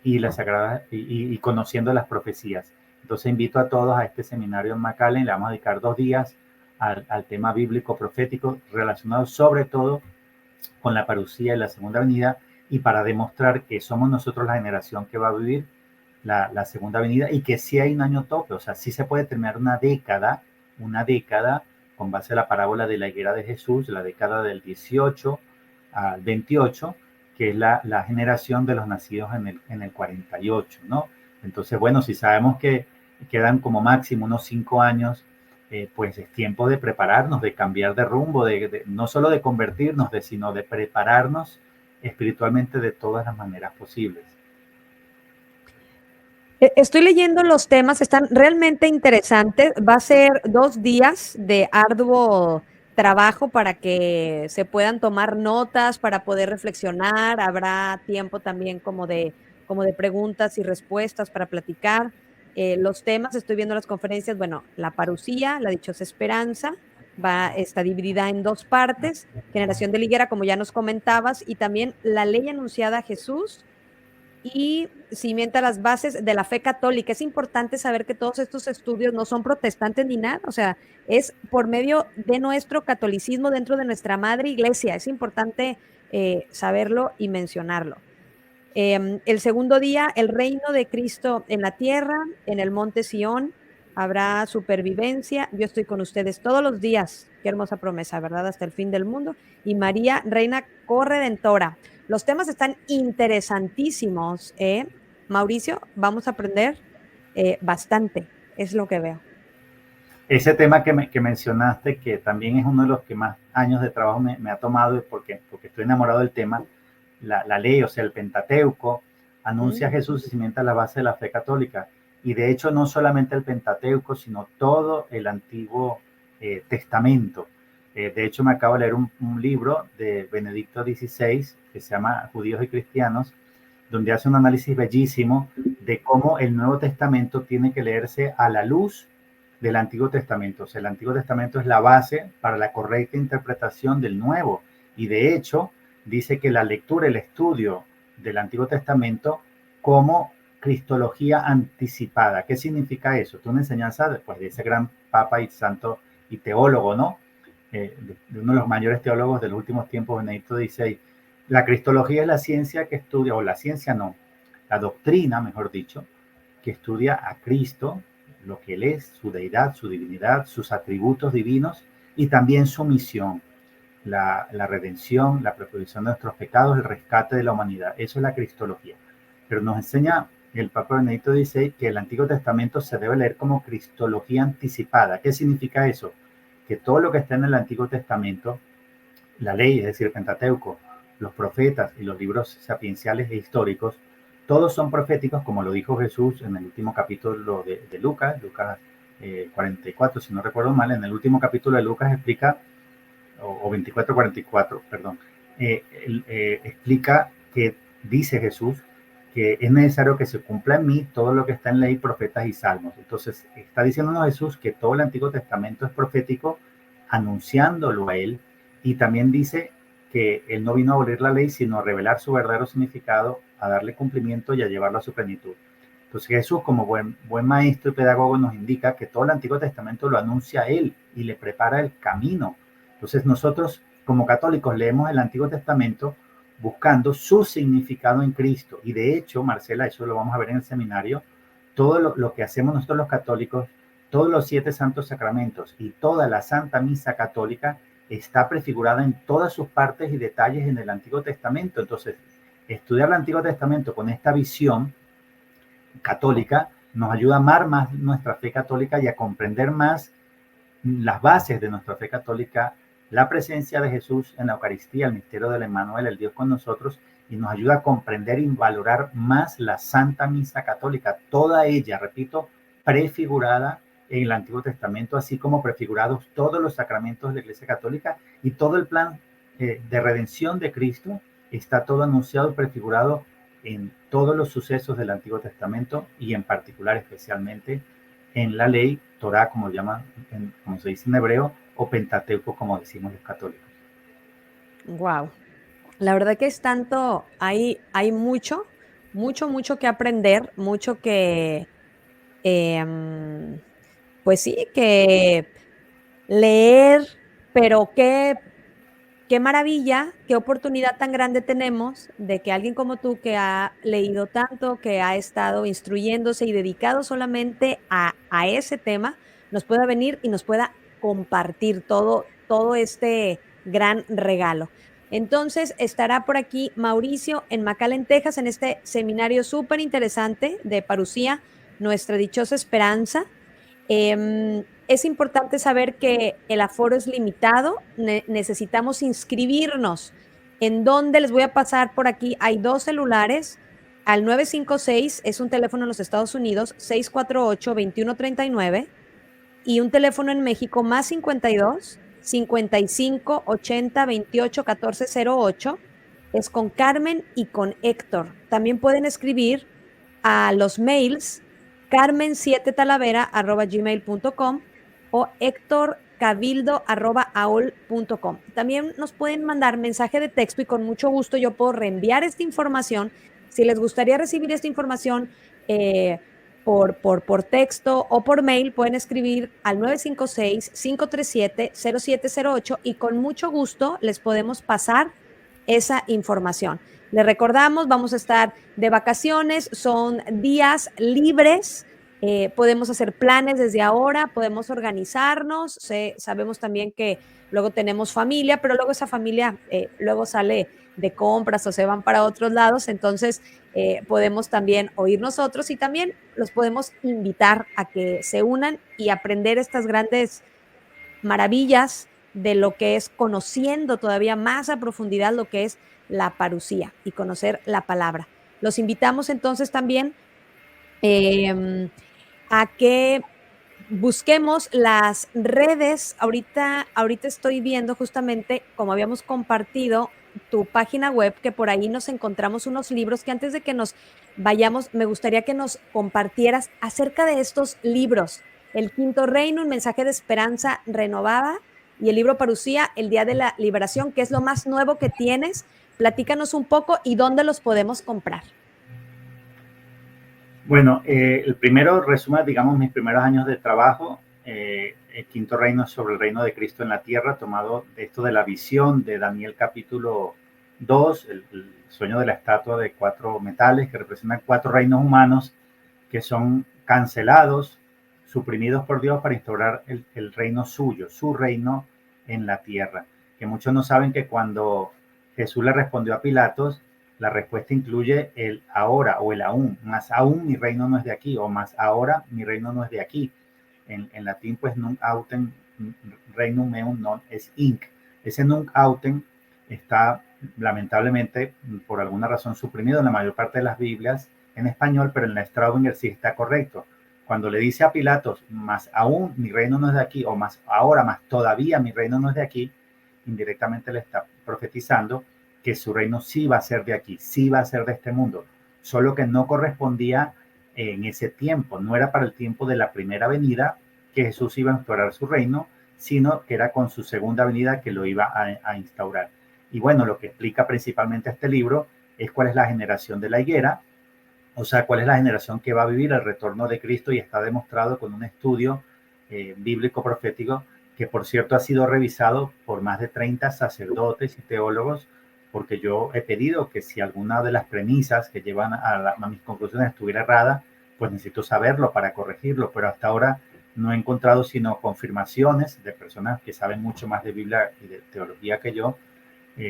B: y la Sagrada y conociendo las profecías. Entonces invito a todos a este seminario en McAllen. Le vamos a dedicar 2 días al tema bíblico profético relacionado sobre todo con la parucía y la segunda venida, y para demostrar que somos nosotros la generación que va a vivir la segunda venida y que sí hay un año tope, o sea, sí se puede terminar una década con base a la parábola de la higuera de Jesús, la década del 18 al 28, que es la generación de los nacidos en el 48, ¿no? Entonces, bueno, si sabemos que quedan como máximo unos 5 años, pues es tiempo de prepararnos, de cambiar de rumbo, no solo de convertirnos, sino de prepararnos espiritualmente de todas las maneras posibles.
A: Estoy leyendo los temas, están realmente interesantes. Va a ser 2 días de arduo trabajo para que se puedan tomar notas, para poder reflexionar. Habrá tiempo también como de preguntas y respuestas para platicar. Los temas, estoy viendo las conferencias, bueno, la parucía, la dichosa esperanza, está dividida en 2 partes, generación de la higuera, como ya nos comentabas, y también la ley anunciada a Jesús y cimienta las bases de la fe católica. Es importante saber que todos estos estudios no son protestantes ni nada, o sea, es por medio de nuestro catolicismo dentro de nuestra madre iglesia. Es importante saberlo y mencionarlo. El segundo día, el reino de Cristo en la tierra, en el monte Sión, habrá supervivencia. Yo estoy con ustedes todos los días. Qué hermosa promesa, ¿verdad? Hasta el fin del mundo. Y María, reina corredentora. Los temas están interesantísimos, ¿eh? Mauricio, vamos a aprender bastante, es lo que veo.
B: Ese tema que mencionaste, que también es uno de los que más años de trabajo me ha tomado, porque estoy enamorado del tema, la ley, o sea, el Pentateuco, anuncia a
A: Mm.
B: Jesús y cimienta la base de la fe católica. Y de hecho, no solamente el Pentateuco, sino todo el Antiguo Testamento. De hecho, me acabo de leer un libro de Benedicto XVI que se llama Judíos y Cristianos, donde hace un análisis bellísimo de cómo el Nuevo Testamento tiene que leerse a la luz del Antiguo Testamento. O sea, el Antiguo Testamento es la base para la correcta interpretación del Nuevo. Y de hecho, dice que la lectura, el estudio del Antiguo Testamento como cristología anticipada. ¿Qué significa eso? Es una enseñanza después de ese gran papa y santo y teólogo, ¿no? De uno de los mayores teólogos de los últimos tiempos, Benedicto XVI. La cristología es la ciencia que estudia, o la ciencia no, la doctrina, mejor dicho, que estudia a Cristo, lo que Él es, su deidad, su divinidad, sus atributos divinos y también su misión, la redención, la preposición de nuestros pecados, el rescate de la humanidad. Eso es la cristología. Pero nos enseña el Papa Benedicto XVI que el Antiguo Testamento se debe leer como cristología anticipada. ¿Qué significa eso? Que todo lo que está en el Antiguo Testamento, la ley, es decir, el Pentateuco, los profetas y los libros sapienciales e históricos, todos son proféticos, como lo dijo Jesús en el último capítulo de Lucas, Lucas 44, si no recuerdo mal. En el último capítulo de Lucas explica, o 24:44, perdón, explica que dice Jesús que es necesario que se cumpla en mí todo lo que está en ley, profetas y salmos. Entonces, está diciéndonos Jesús que todo el Antiguo Testamento es profético, anunciándolo a él, y también dice que él no vino a abolir la ley, sino a revelar su verdadero significado, a darle cumplimiento y a llevarlo a su plenitud. Entonces Jesús, como buen maestro y pedagogo, nos indica que todo el Antiguo Testamento lo anuncia a él y le prepara el camino. Entonces nosotros, como católicos, leemos el Antiguo Testamento buscando su significado en Cristo. Y de hecho, Marcela, eso lo vamos a ver en el seminario, todo lo que hacemos nosotros los católicos, todos los 7 santos sacramentos y toda la Santa Misa Católica está prefigurada en todas sus partes y detalles en el Antiguo Testamento. Entonces, estudiar el Antiguo Testamento con esta visión católica nos ayuda a amar más nuestra fe católica y a comprender más las bases de nuestra fe católica, la presencia de Jesús en la Eucaristía, el misterio del Emmanuel, el Dios con nosotros, y nos ayuda a comprender y valorar más la Santa Misa Católica, toda ella, repito, prefigurada en el Antiguo Testamento, así como prefigurados todos los sacramentos de la Iglesia Católica y todo el plan de redención de Cristo, está todo anunciado y prefigurado en todos los sucesos del Antiguo Testamento y en particular, especialmente, en la ley Torá, como se dice en hebreo, o Pentateuco, como decimos los católicos.
A: Wow. La verdad que es tanto, hay mucho que aprender, mucho que, pues sí, que leer, pero qué maravilla, qué oportunidad tan grande tenemos de que alguien como tú que ha leído tanto, que ha estado instruyéndose y dedicado solamente a ese tema, nos pueda venir y nos pueda compartir todo este gran regalo. Entonces, estará por aquí Mauricio en McAllen, Texas, en este seminario súper interesante de Parucía, Nuestra Dichosa Esperanza. Es importante saber que el aforo es limitado, necesitamos inscribirnos. ¿En dónde? Les voy a pasar por aquí? Hay dos celulares. Al 956 es un teléfono en los Estados Unidos, 648-2139, y un teléfono en México más 52 55 80 28 1408. Es con Carmen y con Héctor. También pueden escribir a los mails carmen7talavera@gmail.com o hectorcabildo@aol.com. También nos pueden mandar mensaje de texto y con mucho gusto yo puedo reenviar esta información. Si les gustaría recibir esta información por texto o por mail, pueden escribir al 956-537-0708 y con mucho gusto les podemos pasar esa información. Les recordamos, vamos a estar de vacaciones, son días libres, podemos hacer planes desde ahora, podemos organizarnos, sabemos también que luego tenemos familia, pero luego esa familia luego sale de compras o se van para otros lados, entonces podemos también oír nosotros y también los podemos invitar a que se unan y aprender estas grandes maravillas de lo que es conociendo todavía más a profundidad lo que es la parucía y conocer la palabra. Los invitamos entonces también a que busquemos las redes. Ahorita estoy viendo justamente, como habíamos compartido, tu página web, que por ahí nos encontramos unos libros que antes de que nos vayamos, me gustaría que nos compartieras acerca de estos libros. El Quinto Reino, un mensaje de esperanza renovada, y el libro Parucía, el Día de la Liberación, que es lo más nuevo que tienes. Platícanos un poco y dónde los podemos comprar.
B: Bueno, el primero resume, digamos, mis primeros años de trabajo. El Quinto Reino es sobre el reino de Cristo en la tierra, tomado de esto de la visión de Daniel capítulo 2, el sueño de la estatua de 4 metales que representan 4 reinos humanos que son cancelados, suprimidos por Dios para instaurar el reino suyo, su reino en la tierra. Que muchos no saben que cuando Jesús le respondió a Pilatos, la respuesta incluye el ahora o el aún, más aún mi reino no es de aquí, o más ahora mi reino no es de aquí. En latín, pues, nunc autem regnum meum non es inc. Ese nunc autem está lamentablemente por alguna razón suprimido en la mayor parte de las Biblias en español, pero en la Straubinger sí está correcto. Cuando le dice a Pilatos, más aún mi reino no es de aquí, o más ahora, más todavía mi reino no es de aquí, indirectamente le está profetizando que su reino sí va a ser de aquí, sí va a ser de este mundo, solo que no correspondía en ese tiempo, no era para el tiempo de la primera venida que Jesús iba a instaurar su reino, sino que era con su segunda venida que lo iba a instaurar. Y bueno, lo que explica principalmente este libro es cuál es la generación de la higuera, o sea, cuál es la generación que va a vivir el retorno de Cristo, y está demostrado con un estudio bíblico profético que, por cierto, ha sido revisado por más de 30 sacerdotes y teólogos, porque yo he pedido que si alguna de las premisas que llevan a mis conclusiones estuviera errada, pues necesito saberlo para corregirlo, pero hasta ahora no he encontrado sino confirmaciones de personas que saben mucho más de Biblia y de teología que yo,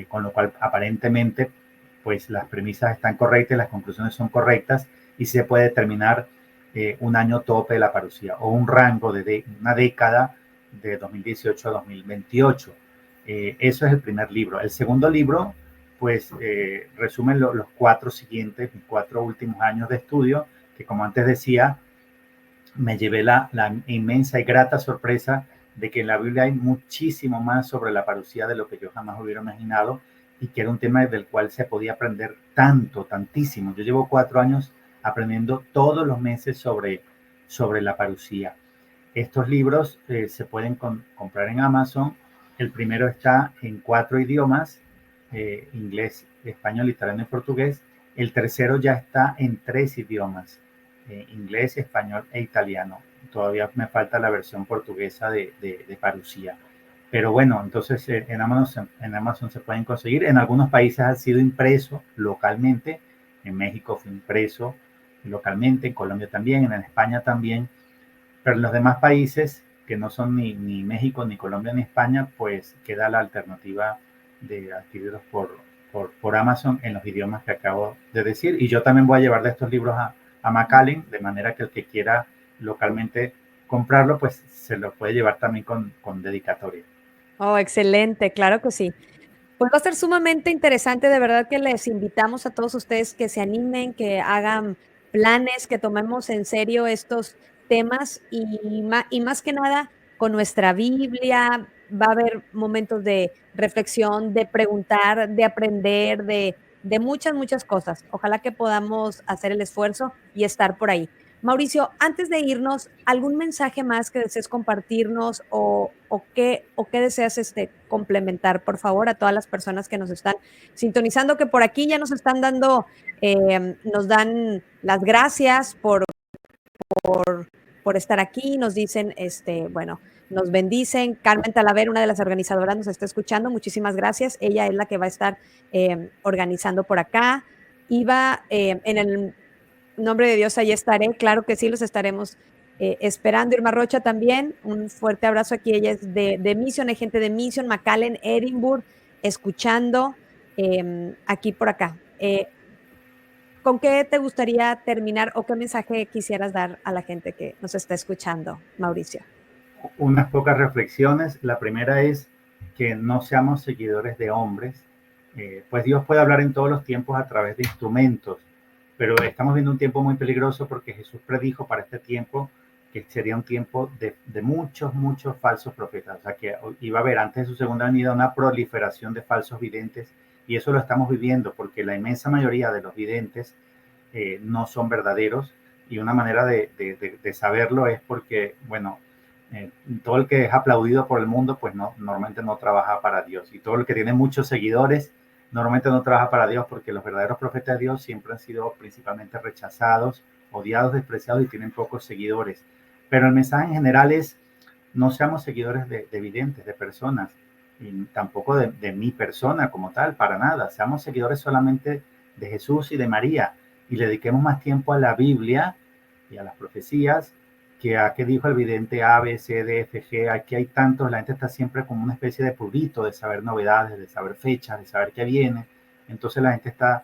B: con lo cual aparentemente pues las premisas están correctas, las conclusiones son correctas y se puede determinar un año tope de la parucía o un rango de una década de 2018 a 2028. Eso es el primer libro. El segundo libro pues resumen los 4 siguientes, mis 4 últimos años de estudio, que como antes decía, me llevé la inmensa y grata sorpresa de que en la Biblia hay muchísimo más sobre la parucía de lo que yo jamás hubiera imaginado, y que era un tema del cual se podía aprender tanto, tantísimo. Yo llevo 4 años aprendiendo todos los meses sobre la parucía. Estos libros se pueden comprar en Amazon. El primero está en 4 idiomas, inglés, español, italiano y portugués. El tercero ya está en 3 idiomas, inglés, español e italiano. Todavía me falta la versión portuguesa de Parucía. Pero bueno, entonces en Amazon se pueden conseguir. En algunos países ha sido impreso localmente. En México fue impreso localmente, en Colombia también, en España también. Pero en los demás países, que no son ni México, ni Colombia, ni España, pues queda la alternativa de adquirirlos por Amazon en los idiomas que acabo de decir. Y yo también voy a llevar de estos libros a McAllen, de manera que el que quiera localmente comprarlo, pues se lo puede llevar también con dedicatoria.
A: Oh, excelente, claro que sí. Pues va a ser sumamente interesante, de verdad que les invitamos a todos ustedes que se animen, que hagan planes, que tomemos en serio estos temas y más que nada con nuestra Biblia. Va a haber momentos de reflexión, de preguntar, de aprender, de muchas, muchas cosas. Ojalá que podamos hacer el esfuerzo y estar por ahí. Mauricio, antes de irnos, ¿algún mensaje más que desees compartirnos o qué deseas complementar, por favor, a todas las personas que nos están sintonizando, que por aquí ya nos están dando, nos dan las gracias por estar aquí, nos dicen, bueno, nos bendicen. Carmen Talaver, una de las organizadoras, nos está escuchando. Muchísimas gracias. Ella es la que va a estar organizando por acá. Iba en el nombre de Dios, ahí estaré. Claro que sí, los estaremos esperando. Irma Rocha también, un fuerte abrazo aquí. Ella es de Mission, hay gente de Mission, McAllen, Edinburgh, escuchando aquí por acá. ¿Con qué te gustaría terminar o qué mensaje quisieras dar a la gente que nos está escuchando, Mauricio?
B: Unas pocas reflexiones. La primera es que no seamos seguidores de hombres, pues Dios puede hablar en todos los tiempos a través de instrumentos, pero estamos viendo un tiempo muy peligroso porque Jesús predijo para este tiempo que sería un tiempo de muchos, muchos falsos profetas. O sea, que iba a haber antes de su segunda venida una proliferación de falsos videntes, y eso lo estamos viviendo porque la inmensa mayoría de los videntes no son verdaderos, y una manera de saberlo es porque, bueno, todo el que es aplaudido por el mundo, pues no, normalmente no trabaja para Dios, y todo el que tiene muchos seguidores, normalmente no trabaja para Dios, porque los verdaderos profetas de Dios siempre han sido principalmente rechazados, odiados, despreciados, y tienen pocos seguidores. Pero el mensaje en general es: no seamos seguidores de videntes, de personas, y tampoco de mi persona como tal, para nada. Seamos seguidores solamente de Jesús y de María, y le dediquemos más tiempo a la Biblia y a las profecías que a qué dijo el vidente A, B, C, D, F, G. Aquí hay tantos, la gente está siempre como una especie de purito de saber novedades, de saber fechas, de saber qué viene. Entonces la gente está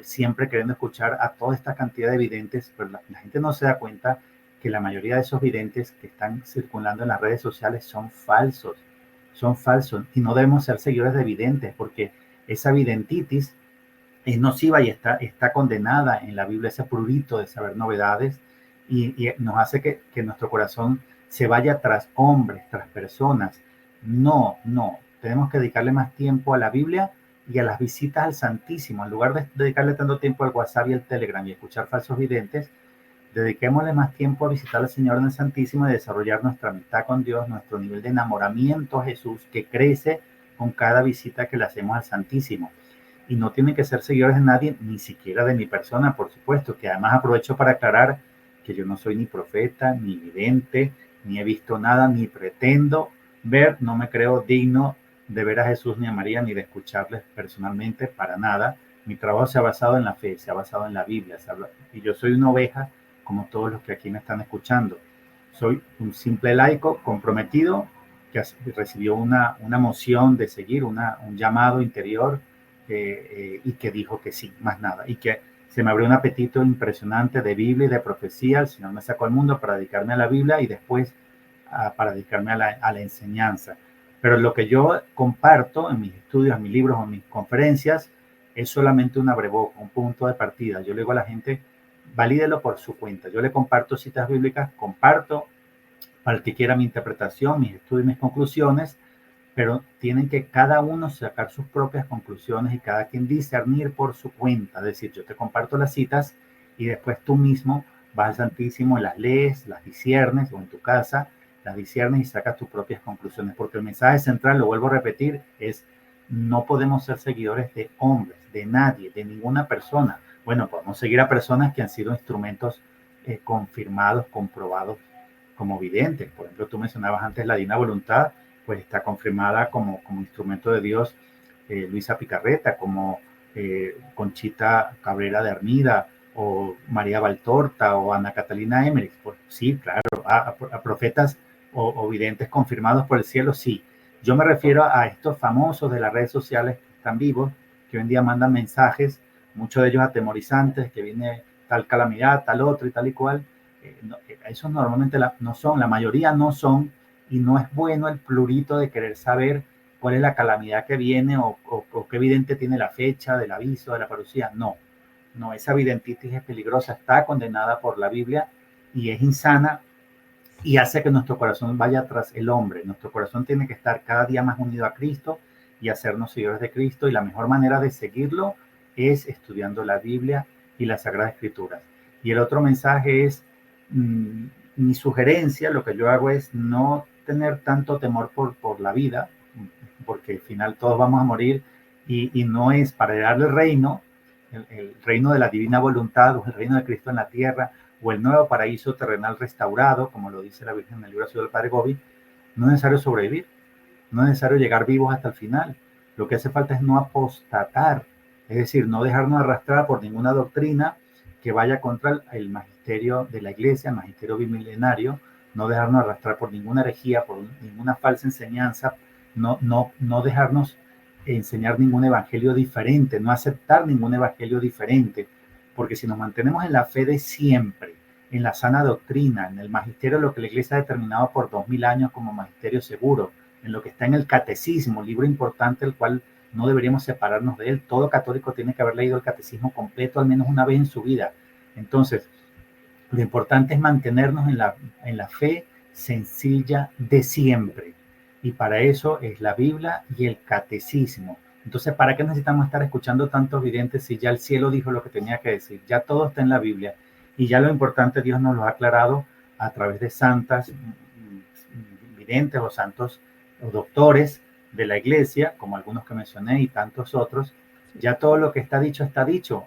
B: siempre queriendo escuchar a toda esta cantidad de videntes, pero la gente no se da cuenta que la mayoría de esos videntes que están circulando en las redes sociales son falsos, y no debemos ser seguidores de videntes, porque esa videntitis es nociva y está condenada en la Biblia, ese prurito de saber novedades, y nos hace que nuestro corazón se vaya tras hombres, tras personas. No, no, tenemos que dedicarle más tiempo a la Biblia y a las visitas al Santísimo. En lugar de dedicarle tanto tiempo al WhatsApp y al Telegram y escuchar falsos videntes, dediquémosle más tiempo a visitar al Señor en el Santísimo y desarrollar nuestra amistad con Dios, nuestro nivel de enamoramiento a Jesús, que crece con cada visita que le hacemos al Santísimo. Y no tienen que ser seguidores de nadie, ni siquiera de mi persona, por supuesto, que además aprovecho para aclarar que yo no soy ni profeta, ni vidente, ni he visto nada, ni pretendo ver. No me creo digno de ver a Jesús ni a María, ni de escucharles personalmente, para nada. Mi trabajo se ha basado en la fe, se ha basado en la Biblia, y yo soy una oveja como todos los que aquí me están escuchando. Soy un simple laico comprometido que recibió una moción de seguir, un llamado interior, y que dijo que sí, más nada, y que se me abrió un apetito impresionante de Biblia y de profecía. El Señor me sacó al mundo para dedicarme a la Biblia y después para dedicarme a la enseñanza. Pero lo que yo comparto en mis estudios, en mis libros o en mis conferencias es solamente un abreboca, un punto de partida. Yo le digo a la gente, valídelo por su cuenta. Yo le comparto citas bíblicas, comparto para el que quiera mi interpretación, mis estudios y mis conclusiones, pero tienen que cada uno sacar sus propias conclusiones y cada quien discernir por su cuenta. Es decir, yo te comparto las citas y después tú mismo vas al Santísimo, las lees, las disciernes, o en tu casa las disciernes y sacas tus propias conclusiones, porque el mensaje central, lo vuelvo a repetir, es no podemos ser seguidores de hombres, de nadie, de ninguna persona. Bueno, podemos seguir a personas que han sido instrumentos confirmados, comprobados como videntes. Por ejemplo, tú mencionabas antes la Divina Voluntad, pues está confirmada como instrumento de Dios Luisa Picarreta, como Conchita Cabrera de Armida, o María Valtorta, o Ana Catalina Emmerich. Pues, sí, claro, a profetas o videntes confirmados por el cielo, sí. Yo me refiero a estos famosos de las redes sociales que están vivos, que hoy en día mandan mensajes, muchos de ellos atemorizantes, que viene tal calamidad, tal otro y tal y cual. Esos normalmente no son, la mayoría no son, y no es bueno el plurito de querer saber cuál es la calamidad que viene o qué vidente tiene la fecha del aviso, de la parucía. No, no, esa videntitis es peligrosa, está condenada por la Biblia y es insana y hace que nuestro corazón vaya tras el hombre. Nuestro corazón tiene que estar cada día más unido a Cristo y hacernos seguidores de Cristo, y la mejor manera de seguirlo es estudiando la Biblia y las Sagradas Escrituras. Y el otro mensaje es, mi sugerencia, lo que yo hago es no tener tanto temor por la vida, porque al final todos vamos a morir, y no es para darle el reino, el reino de la divina voluntad, o el reino de Cristo en la tierra, o el nuevo paraíso terrenal restaurado, como lo dice la Virgen en el libro del Padre Gobi. No es necesario sobrevivir, no es necesario llegar vivos hasta el final. Lo que hace falta es no apostatar, es decir, no dejarnos arrastrar por ninguna doctrina que vaya contra el magisterio de la Iglesia, el magisterio bimilenario, no dejarnos arrastrar por ninguna herejía, por ninguna falsa enseñanza, no dejarnos enseñar ningún evangelio diferente, no aceptar ningún evangelio diferente, porque si nos mantenemos en la fe de siempre, en la sana doctrina, en el magisterio, lo que la Iglesia ha determinado por 2000 años como magisterio seguro, en lo que está en el catecismo, libro importante, el cual no deberíamos separarnos de él. Todo católico tiene que haber leído el catecismo completo al menos una vez en su vida. Entonces, lo importante es mantenernos en la fe sencilla de siempre. Y para eso es la Biblia y el catecismo. Entonces, ¿para qué necesitamos estar escuchando tantos videntes si ya el cielo dijo lo que tenía que decir? Ya todo está en la Biblia. Y ya lo importante Dios nos lo ha aclarado a través de santas videntes o santos o doctores de la iglesia, como algunos que mencioné y tantos otros. Ya todo lo que está dicho,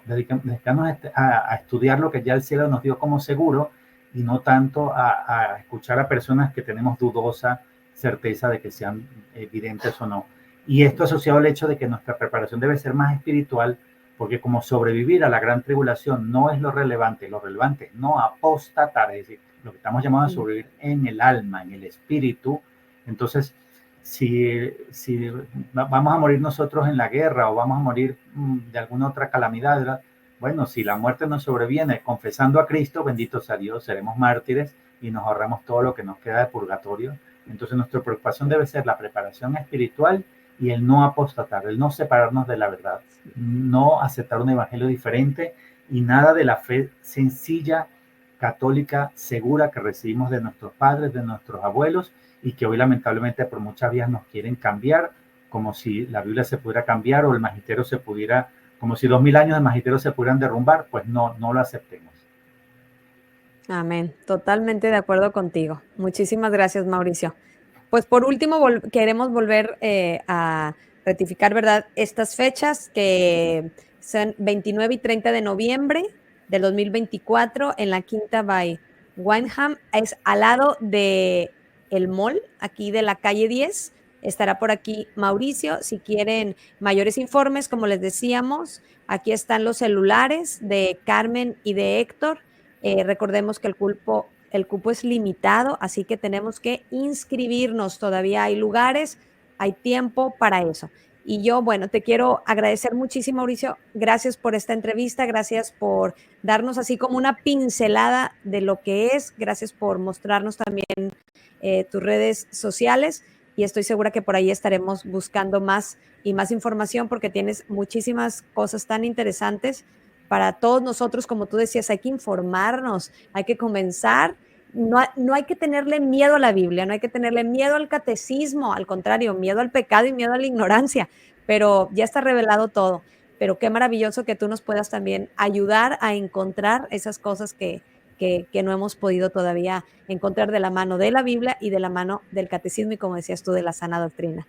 B: dedicamos a estudiar lo que ya el cielo nos dio como seguro, y no tanto a escuchar a personas que tenemos dudosa certeza de que sean videntes o no. Y esto asociado al hecho de que nuestra preparación debe ser más espiritual, porque como sobrevivir a la gran tribulación no es lo relevante es no apostatar, es decir, lo que estamos llamados a sobrevivir en el alma, en el espíritu. Entonces, si vamos a morir nosotros en la guerra o vamos a morir de alguna otra calamidad, ¿verdad? Bueno, si la muerte nos sobreviene confesando a Cristo, bendito sea Dios, seremos mártires y nos ahorramos todo lo que nos queda de purgatorio. Entonces nuestra preocupación debe ser la preparación espiritual y el no apostatar, el no separarnos de la verdad, no aceptar un evangelio diferente y nada de la fe sencilla, católica, segura que recibimos de nuestros padres, de nuestros abuelos, y que hoy lamentablemente por muchas vías nos quieren cambiar, como si la Biblia se pudiera cambiar o el magisterio se pudiera, como si 2000 años de magisterio se pudieran derrumbar. Pues no lo aceptemos.
A: Amén. Totalmente de acuerdo contigo. Muchísimas gracias, Mauricio. Pues por último, queremos volver a rectificar, ¿verdad? Estas fechas que son 29 y 30 de noviembre del 2024 en la Quinta by Wynham. Es al lado de el mall, aquí de la calle 10. Estará por aquí Mauricio. Si quieren mayores informes, como les decíamos, aquí están los celulares de Carmen y de Héctor. Recordemos que el cupo es limitado, así que tenemos que inscribirnos. Todavía hay lugares, hay tiempo para eso. Y yo, bueno, te quiero agradecer muchísimo, Mauricio. Gracias por esta entrevista, gracias por darnos así como una pincelada de lo que es, gracias por mostrarnos también tus redes sociales. y estoy segura que por ahí estaremos buscando más y más información porque tienes muchísimas cosas tan interesantes para todos nosotros. Como tú decías, hay que informarnos, hay que comenzar. No hay que tenerle miedo a la Biblia, no hay que tenerle miedo al catecismo, al contrario, miedo al pecado y miedo a la ignorancia, pero ya está revelado todo. Pero qué maravilloso que tú nos puedas también ayudar a encontrar esas cosas que no hemos podido todavía encontrar de la mano de la Biblia y de la mano del catecismo y, como decías tú, de la sana doctrina.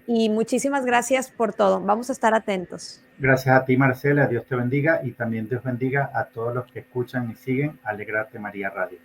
A: Y muchísimas gracias por todo. Vamos a estar atentos.
B: Gracias a ti, Marcela, Dios te bendiga y también Dios bendiga a todos los que escuchan y siguen Alegrarte María Radio.